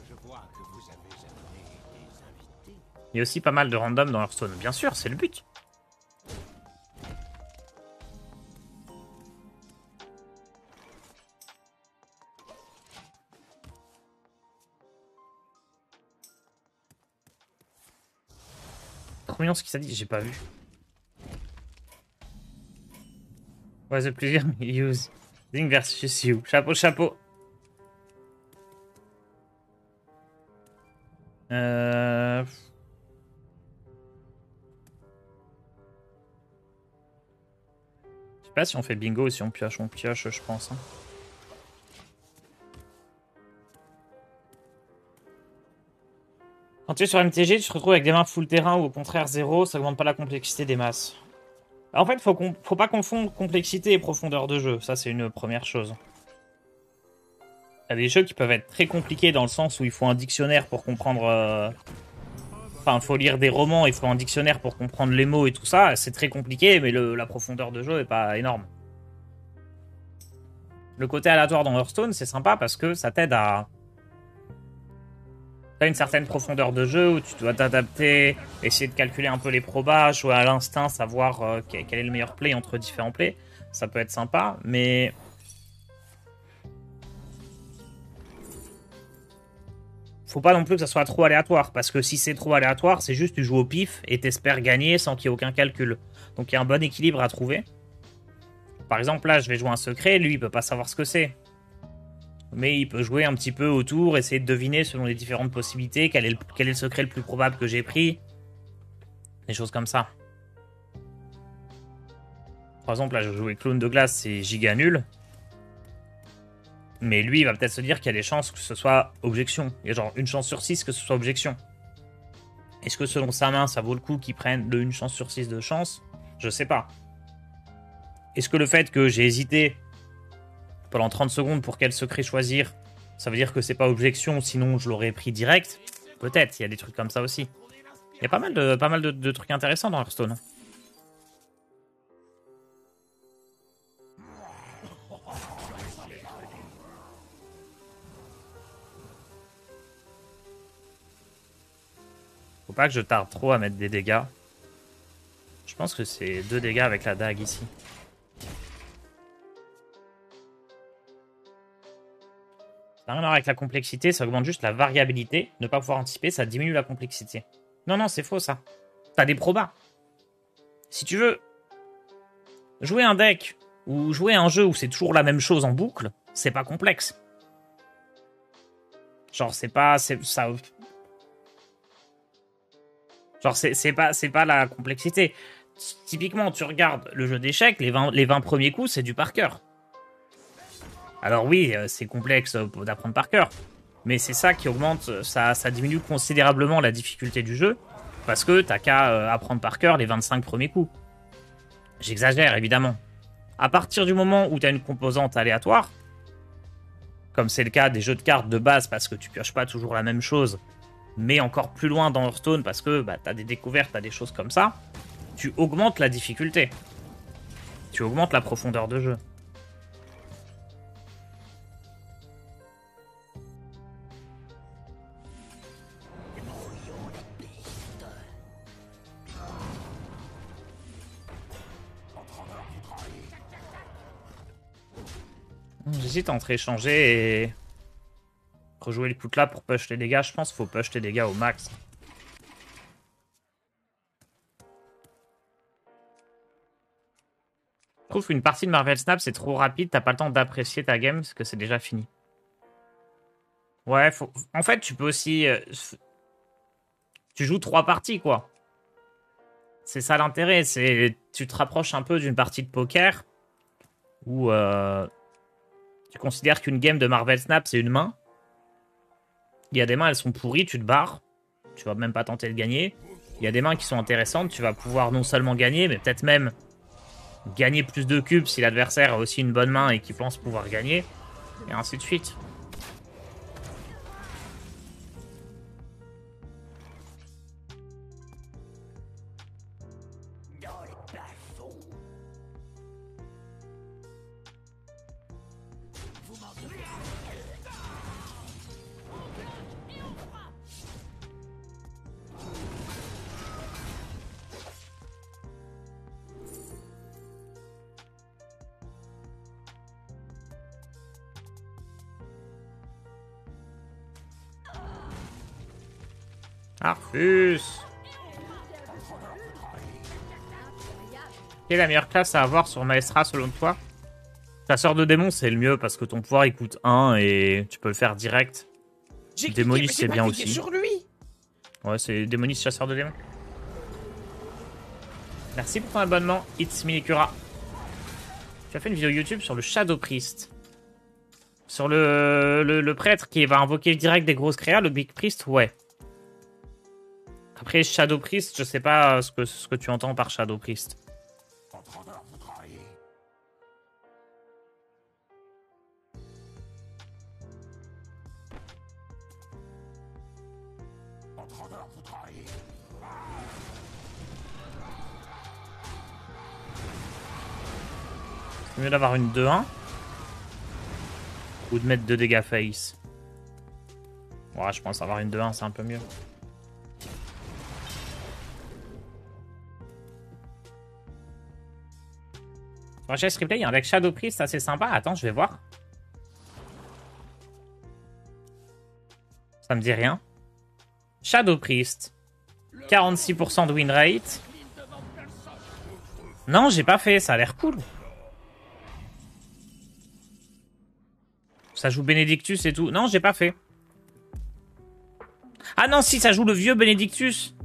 Je vois que vous avez amené des invités. Il y a aussi pas mal de random dans Hearthstone. Bien sûr, c'est le but. Trop mignon ce qu'il s'est dit, j'ai pas vu. What's the plaisir use Zing versus you. Chapeau, chapeau. Je sais pas si on fait bingo ou si on pioche, je pense. Hein. Quand tu es sur MTG, tu te retrouves avec des mains full terrain ou au contraire zéro, ça augmente pas la complexité des masses. En fait, faut pas confondre complexité et profondeur de jeu, ça c'est une première chose. Il y a des jeux qui peuvent être très compliqués dans le sens où il faut un dictionnaire pour comprendre... Enfin, il faut lire des romans, il faut un dictionnaire pour comprendre les mots et tout ça. C'est très compliqué, mais la profondeur de jeu est pas énorme. Le côté aléatoire dans Hearthstone, c'est sympa parce que ça t'aide à... T'as une certaine profondeur de jeu où tu dois t'adapter, essayer de calculer un peu les probas, jouer à l'instinct, savoir quel est le meilleur play entre différents plays. Ça peut être sympa, mais... Faut pas non plus que ça soit trop aléatoire, parce que si c'est trop aléatoire, c'est juste tu joues au pif et t'espères gagner sans qu'il y ait aucun calcul. Donc il y a un bon équilibre à trouver. Par exemple, là, je vais jouer un secret, lui, il peut pas savoir ce que c'est. Mais il peut jouer un petit peu autour, essayer de deviner selon les différentes possibilités, quel est le secret le plus probable que j'ai pris. Des choses comme ça. Par exemple, là, je jouais Clone de glace, c'est giga nul. Mais lui, il va peut-être se dire qu'il y a des chances que ce soit objection. Il y a genre une chance sur 6 que ce soit objection. Est-ce que selon sa main, ça vaut le coup qu'il prenne le 1 chance sur 6 de chance? Je sais pas. Est-ce que le fait que j'ai hésité pendant 30 secondes pour quel secret choisir, ça veut dire que c'est pas objection, sinon je l'aurais pris direct? Peut-être, il y a des trucs comme ça aussi. Il y a pas mal de trucs intéressants dans Hearthstone. Faut pas que je tarde trop à mettre des dégâts. Je pense que c'est 2 dégâts avec la dague ici. Ça n'a rien à voir avec la complexité, ça augmente juste la variabilité. Ne pas pouvoir anticiper, ça diminue la complexité. Non, non, c'est faux ça. T'as des probas. Si tu veux jouer un deck ou jouer un jeu où c'est toujours la même chose en boucle, c'est pas complexe. Genre, c'est pas... ça... Genre, c'est pas la complexité. Typiquement, tu regardes le jeu d'échecs, les 20 premiers coups, c'est du par cœur. Alors oui, c'est complexe d'apprendre par cœur. Mais c'est ça qui augmente, ça diminue considérablement la difficulté du jeu. Parce que t'as qu'à apprendre par cœur les 25 premiers coups. J'exagère, évidemment. À partir du moment où t'as une composante aléatoire, comme c'est le cas des jeux de cartes de base parce que tu pioches pas toujours la même chose, mais encore plus loin dans Hearthstone parce que bah, t'as des découvertes, t'as des choses comme ça, tu augmentes la difficulté. Tu augmentes la profondeur de jeu. J'hésite entre échanger et rejouer le coup là pour push les dégâts. Je pense qu'il faut push les dégâts au max. Je trouve qu'une partie de Marvel Snap c'est trop rapide, t'as pas le temps d'apprécier ta game parce que c'est déjà fini. Ouais, faut... en fait tu peux aussi... Tu joues 3 parties quoi. C'est ça l'intérêt, c'est tu te rapproches un peu d'une partie de poker où tu considères qu'une game de Marvel Snap c'est une main. Il y a des mains, elles sont pourries, tu te barres. Tu vas même pas tenter de gagner. Il y a des mains qui sont intéressantes, tu vas pouvoir non seulement gagner, mais peut-être même gagner plus de cubes si l'adversaire a aussi une bonne main et qu'il pense pouvoir gagner. Et ainsi de suite. Arfus. Quelle est la meilleure classe à avoir sur Maestra selon toi? Chasseur de démons c'est le mieux parce que ton pouvoir il coûte 1 et tu peux le faire direct. Démoniste c'est bien aussi. Sur lui. Ouais, c'est démoniste chasseur de démons. Merci pour ton abonnement, It's Minikura. Tu as fait une vidéo YouTube sur le Shadow Priest. Sur le prêtre qui va invoquer direct des grosses créas, le Big Priest, ouais. Après, Shadow Priest, je sais pas ce que tu entends par Shadow Priest. C'est mieux d'avoir une 2-1 ou de mettre 2 dégâts face. Ouais, je pense avoir une 2-1, c'est un peu mieux. Sur HS Replay, il y a un deck Shadow Priest assez sympa. Attends, je vais voir. Ça me dit rien. Shadow Priest. 46% de win rate. Non, j'ai pas fait. Ça a l'air cool. Ça joue Benedictus et tout. Non, j'ai pas fait. Ah non, si, ça joue le vieux Benedictus.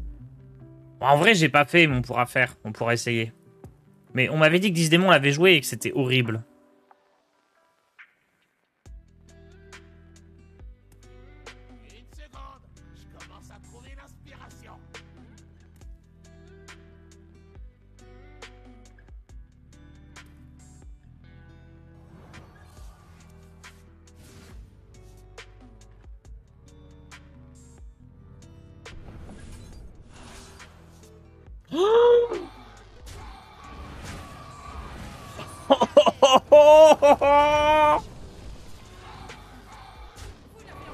Bon, en vrai, j'ai pas fait, mais on pourra faire. On pourra essayer. Mais on m'avait dit que Disdémon l'avait joué et que c'était horrible. Une seconde, je commence à trouver l'inspiration.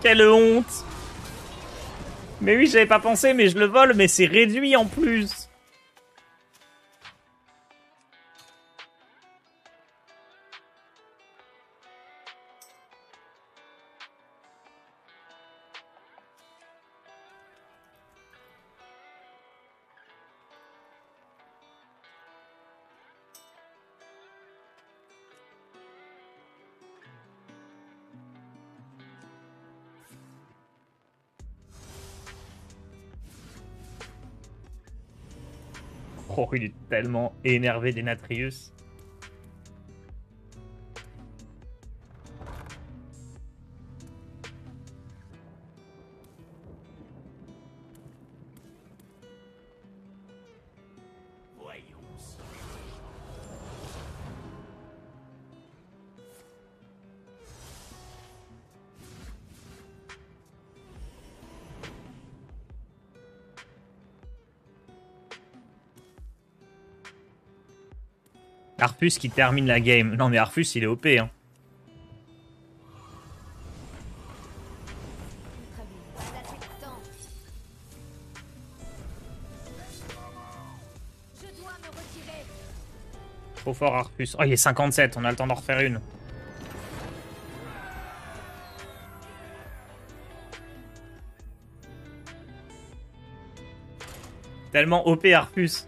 Quelle honte! Mais oui, j'avais pas pensé, mais je le vole, mais c'est réduit en plus. Oh, il est tellement énervé d'Enatrius. Arfus qui termine la game. Non mais Arfus il est OP hein. Trop fort Arfus. Oh il est 57, on a le temps d'en refaire une. Tellement OP Arfus.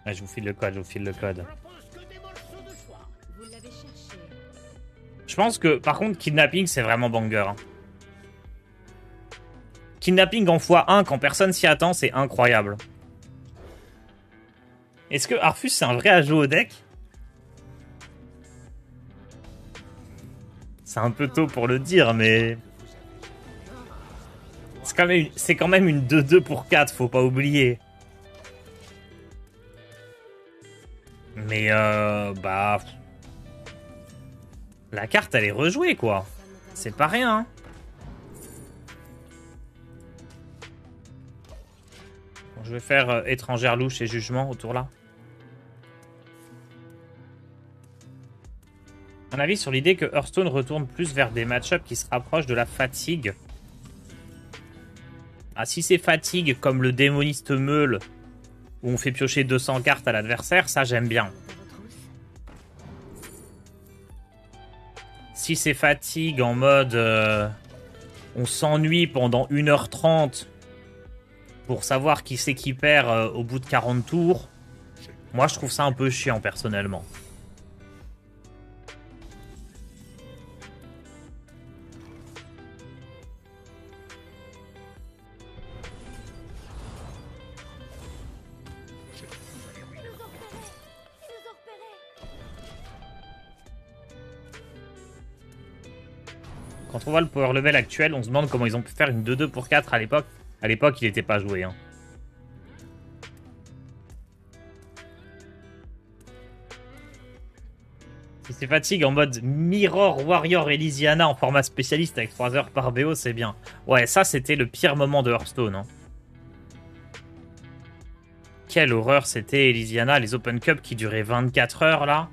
Ah, je vous file le code, je vous file le code. Vous l'avez cherché. Je pense que, par contre, Kidnapping, c'est vraiment banger. Hein. Kidnapping en x1, quand personne s'y attend, c'est incroyable. Est-ce que Arfus, c'est un vrai ajout au deck? C'est un peu tôt pour le dire, mais... C'est quand même une 2-2 pour 4, faut pas oublier. Mais bah... La carte, elle est rejouée, quoi. C'est pas rien, hein. Bon, je vais faire étrangère louche et jugement autour là. Un avis sur l'idée que Hearthstone retourne plus vers des match-ups qui se rapprochent de la fatigue. Ah, si c'est fatigue comme le démoniste meule, où on fait piocher 200 cartes à l'adversaire, ça j'aime bien. Si c'est fatigue en mode on s'ennuie pendant 1h30 pour savoir qui c'est qui perd au bout de 40 tours, moi je trouve ça un peu chiant personnellement. Quand on voit le power level actuel, on se demande comment ils ont pu faire une 2-2 pour 4 à l'époque. À l'époque, il n'était pas joué. Hein. Si c'est fatigue en mode Mirror Warrior Elysiana en format spécialiste avec 3 heures par BO, c'est bien. Ouais, ça c'était le pire moment de Hearthstone. Hein. Quelle horreur c'était Elysiana, les Open Cup qui duraient 24 heures là.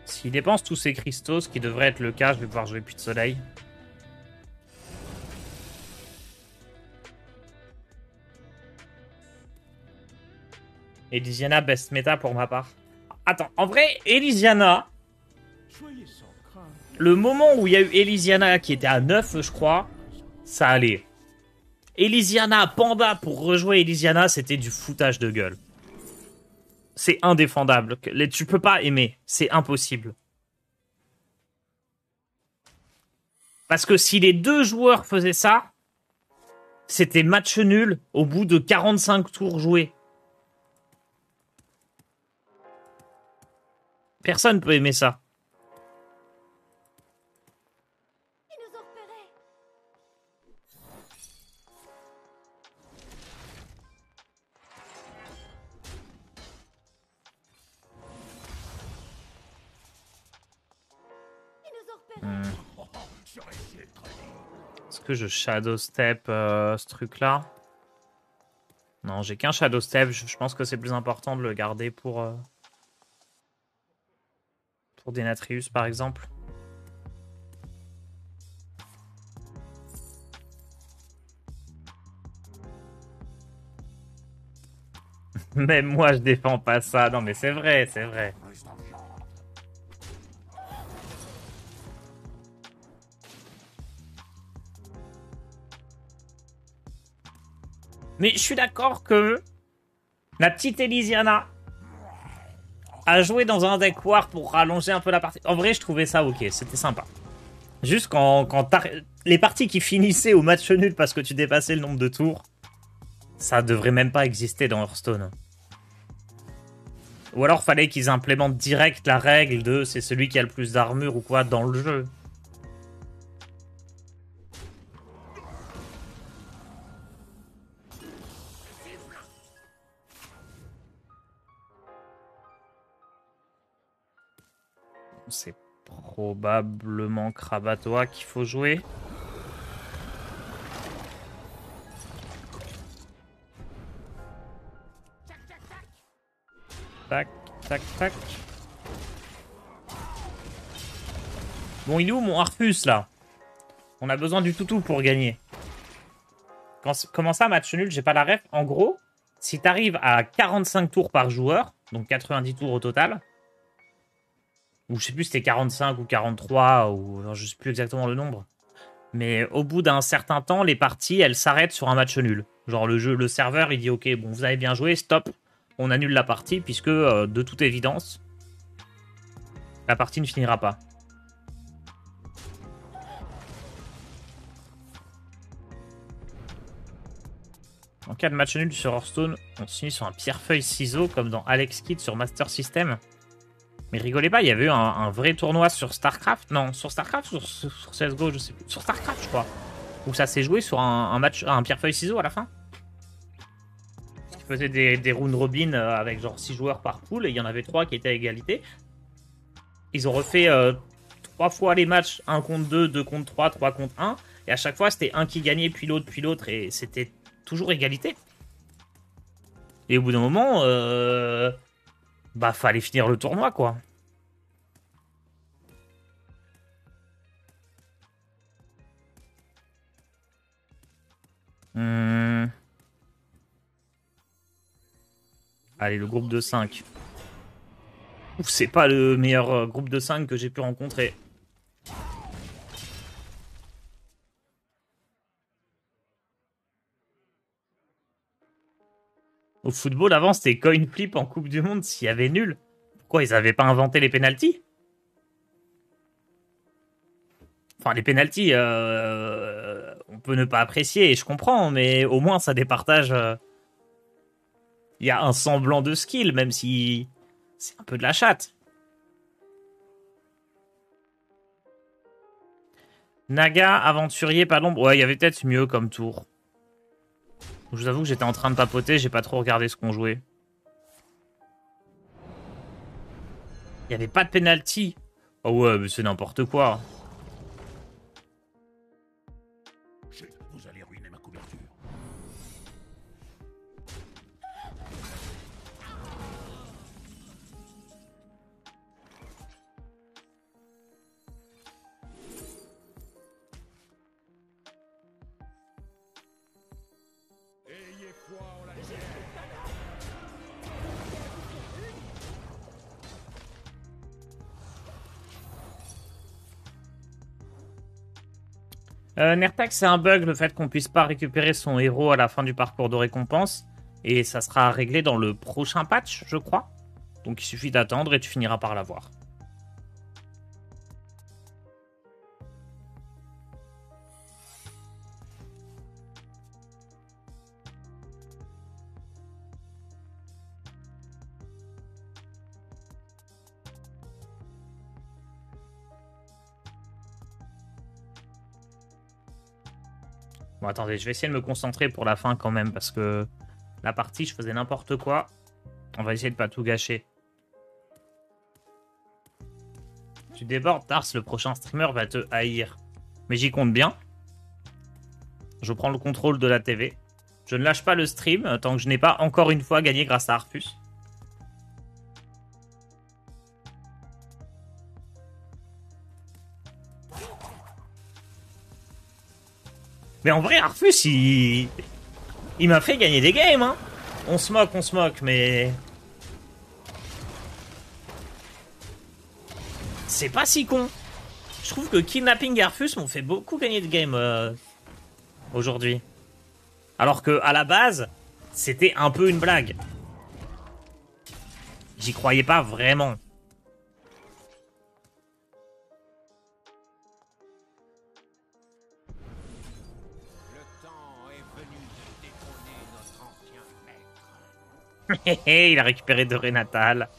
S'il dépense tous ses cristaux, ce qui devrait être le cas, je vais pouvoir jouer Puits de Soleil. Elysiana, best méta pour ma part. Attends, en vrai, Elysiana, le moment où il y a eu Elysiana qui était à 9, je crois, ça allait. Elysiana, Panda pour rejouer Elysiana, c'était du foutage de gueule. C'est indéfendable. Tu peux pas aimer. C'est impossible. Parce que si les deux joueurs faisaient ça, c'était match nul au bout de 45 tours joués. Personne peut aimer ça. Ils nous ont repérés. Est-ce que je shadow step ce truc là? Non, Non, j'ai qu'un Shadow Step. Je pense que c'est plus important de le garder pour Denatrius, par exemple. Même moi, je défends pas ça. Non, mais c'est vrai, c'est vrai. Mais je suis d'accord que la petite Elysiana a joué dans un deck war pour rallonger un peu la partie. En vrai, je trouvais ça ok, c'était sympa. Juste quand les parties qui finissaient au match nul parce que tu dépassais le nombre de tours, ça devrait même pas exister dans Hearthstone. Ou alors fallait qu'ils implémentent direct la règle de c'est celui qui a le plus d'armure ou quoi dans le jeu. C'est probablement Krabatoa qu'il faut jouer. Tac, tac, tac. Bon, il est où mon Arthus là? On a besoin du toutou pour gagner. Comment ça, match nul? J'ai pas la ref. En gros, si t'arrives à 45 tours par joueur, donc 90 tours au total, ou je sais plus si c'était 45 ou 43, ou alors je sais plus exactement le nombre. Mais au bout d'un certain temps, les parties, elles s'arrêtent sur un match nul. Genre le serveur, il dit ok, bon, vous avez bien joué, stop, on annule la partie, puisque de toute évidence, la partie ne finira pas. En cas de match nul sur Hearthstone, on se finit sur un pierre-feuille-ciseau, comme dans Alex Kidd sur Master System. Mais rigolez pas, il y avait eu un vrai tournoi sur StarCraft. Non, sur StarCraft ou sur CSGO, je sais plus. Sur StarCraft, je crois. Où ça s'est joué sur un match, un pierre-feuille-ciseau à la fin. Qui faisait des round robin avec genre 6 joueurs par pool. Et il y en avait 3 qui étaient à égalité. Ils ont refait 3 fois les matchs 1 contre 2, 2 contre 3, 3 contre 1. Et à chaque fois, c'était un qui gagnait, puis l'autre. Et c'était toujours égalité. Et au bout d'un moment, bah, fallait finir le tournoi, quoi. Allez, le groupe de 5. Ouf, c'est pas le meilleur groupe de 5 que j'ai pu rencontrer. Au football, avant, c'était coin flip en Coupe du Monde s'il y avait nul. Pourquoi ils avaient pas inventé les pénaltys? Enfin, les pénaltys, on peut ne pas apprécier, et je comprends, mais au moins ça départage. Il y a un semblant de skill, même si c'est un peu de la chatte. Naga, aventurier, pas d'ombre. Ouais, il y avait peut-être mieux comme tour. Je vous avoue que j'étais en train de papoter, j'ai pas trop regardé ce qu'on jouait. Il y avait pas de penalty. Oh ouais, mais c'est n'importe quoi. Vous allez ruiner ma couverture. Ayez foi en la lumière. Nertax, c'est un bug le fait qu'on puisse pas récupérer son héros à la fin du parcours de récompense. Et ça sera réglé dans le prochain patch, je crois. Donc il suffit d'attendre et tu finiras par l'avoir. Bon, attendez, je vais essayer de me concentrer pour la fin quand même, parce que la partie, je faisais n'importe quoi. On va essayer de pas tout gâcher. Tu débordes, Tars, le prochain streamer va te haïr. Mais j'y compte bien. Je prends le contrôle de la TV. Je ne lâche pas le stream tant que je n'ai pas encore une fois gagné grâce à Arfus. Mais en vrai, Arfus, il m'a fait gagner des games, hein. On se moque, mais... C'est pas si con. Je trouve que Kidnapping et Arfus m'ont fait beaucoup gagner de games aujourd'hui. Alors que à la base, c'était un peu une blague. J'y croyais pas vraiment. Le temps est venu de détrôner notre ancien maître. Il a récupéré de Renatal.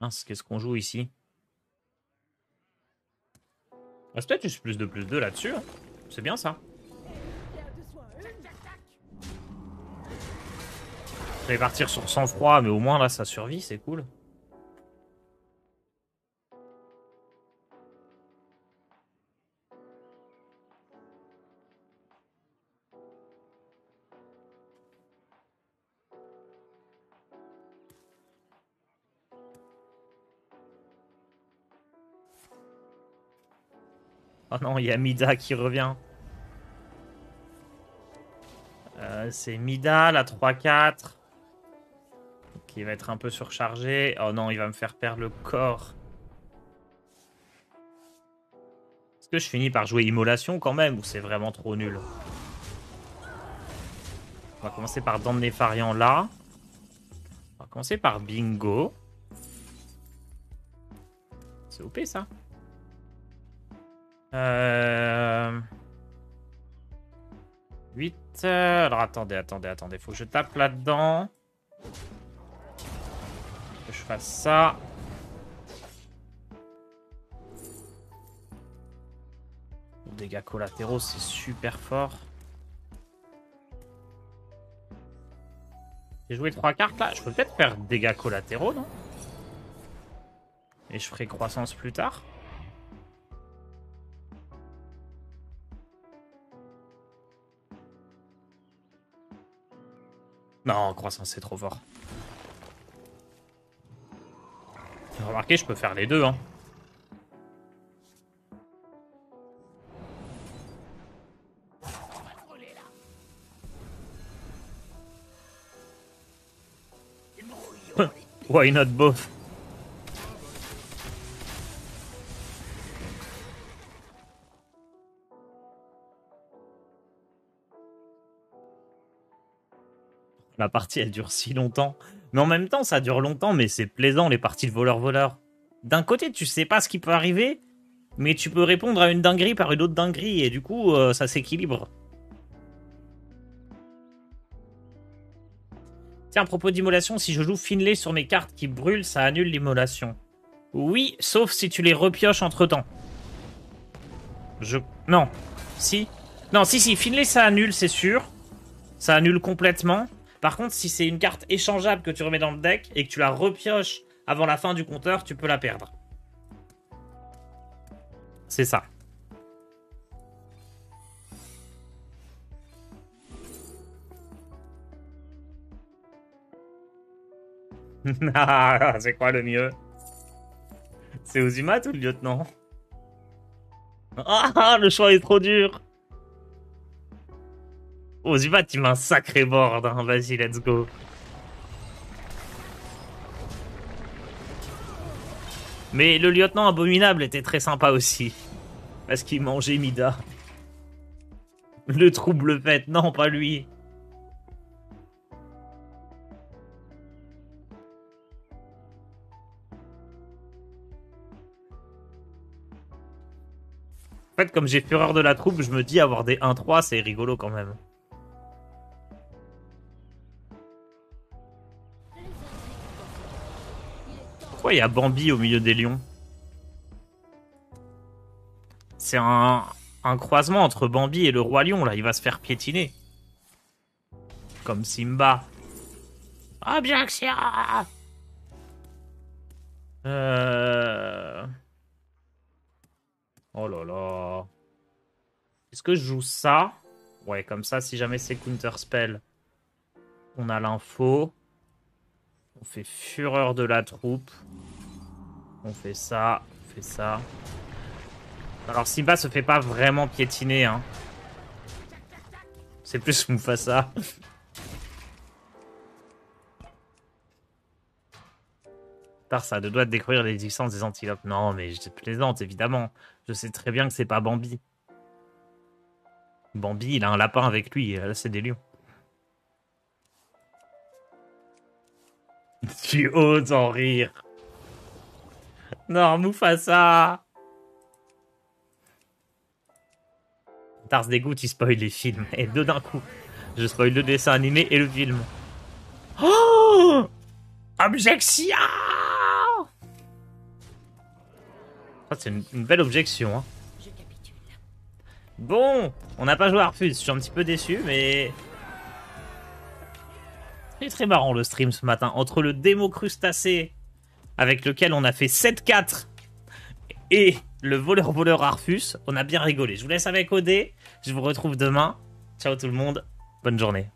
Mince, qu'est-ce qu'on joue ici? Ah, c'est peut-être juste plus de là-dessus. Hein. C'est bien ça. Je vais partir sur sang-froid, mais au moins là ça survit, c'est cool. Oh non, il y a Mida qui revient. C'est Mida, la 3-4. Qui va être un peu surchargé. Oh non, il va me faire perdre le corps. Est-ce que je finis par jouer Immolation quand même ou c'est vraiment trop nul? On va commencer par Dent de Néfarian là. On va commencer par Bingo. C'est OP ça. Euh... 8. Alors attendez. Faut que je tape là-dedans. Que je fasse ça. Les dégâts collatéraux, c'est super fort. J'ai joué 3 cartes là. Je peux peut-être faire dégâts collatéraux, non? Et je ferai croissance plus tard. Non, croissance, c'est trop fort. Remarquez, je peux faire les deux, hein. Why not both? La partie, elle dure si longtemps. Mais en même temps, ça dure longtemps, mais c'est plaisant, les parties de voleur-voleur. D'un côté, tu sais pas ce qui peut arriver, mais tu peux répondre à une dinguerie par une autre dinguerie, et du coup, ça s'équilibre. Tiens, à propos d'immolation, si je joue Finlay sur mes cartes qui brûlent, ça annule l'immolation. Oui, sauf si tu les repioches entre-temps. Non. Si. Non, si, Finlay, ça annule, c'est sûr. Ça annule complètement. Par contre, si c'est une carte échangeable que tu remets dans le deck et que tu la repioches avant la fin du compteur, tu peux la perdre. C'est ça. C'est quoi le mieux? C'est Ozumat ou le lieutenant? Ah, le choix est trop dur. Ozumat, il m'a un sacré board. Hein. Vas-y, let's go. Mais le lieutenant abominable était très sympa aussi. Parce qu'il mangeait Mida. Le trouble fait, non, pas lui. En fait, comme j'ai fureur de la troupe, je me dis avoir des 1-3, c'est rigolo quand même. Pourquoi il y a Bambi au milieu des lions? C'est un fera un croisement entre Bambi et le Roi Lion, là. Il va se faire piétiner. Comme Simba. Objection! Oh là là. Est-ce que je joue ça? Ouais, comme ça, si jamais c'est counterspell, on a l'info. On fait fureur de la troupe. On fait ça, on fait ça. Alors Simba se fait pas vraiment piétiner, hein. C'est plus Mufasa. Tard, ça a deux doigts de découvrir l'existence des antilopes. Non, mais je plaisante, évidemment. Je sais très bien que c'est pas Bambi. Bambi, il a un lapin avec lui. Là, c'est des lions. Tu oses en rire. Non, Mufasa. Tars dégoûte, il spoil les films. Et deux d'un coup. Je spoil le dessin animé et le film. Oh! Objection! Ça, c'est une belle objection. Hein. Bon, on n'a pas joué à Arfus. Je suis un petit peu déçu, mais... C'est très marrant le stream ce matin. Entre le démo crustacé, avec lequel on a fait 7-4, et le voleur Arfus, on a bien rigolé. Je vous laisse avec OD. Je vous retrouve demain. Ciao tout le monde. Bonne journée.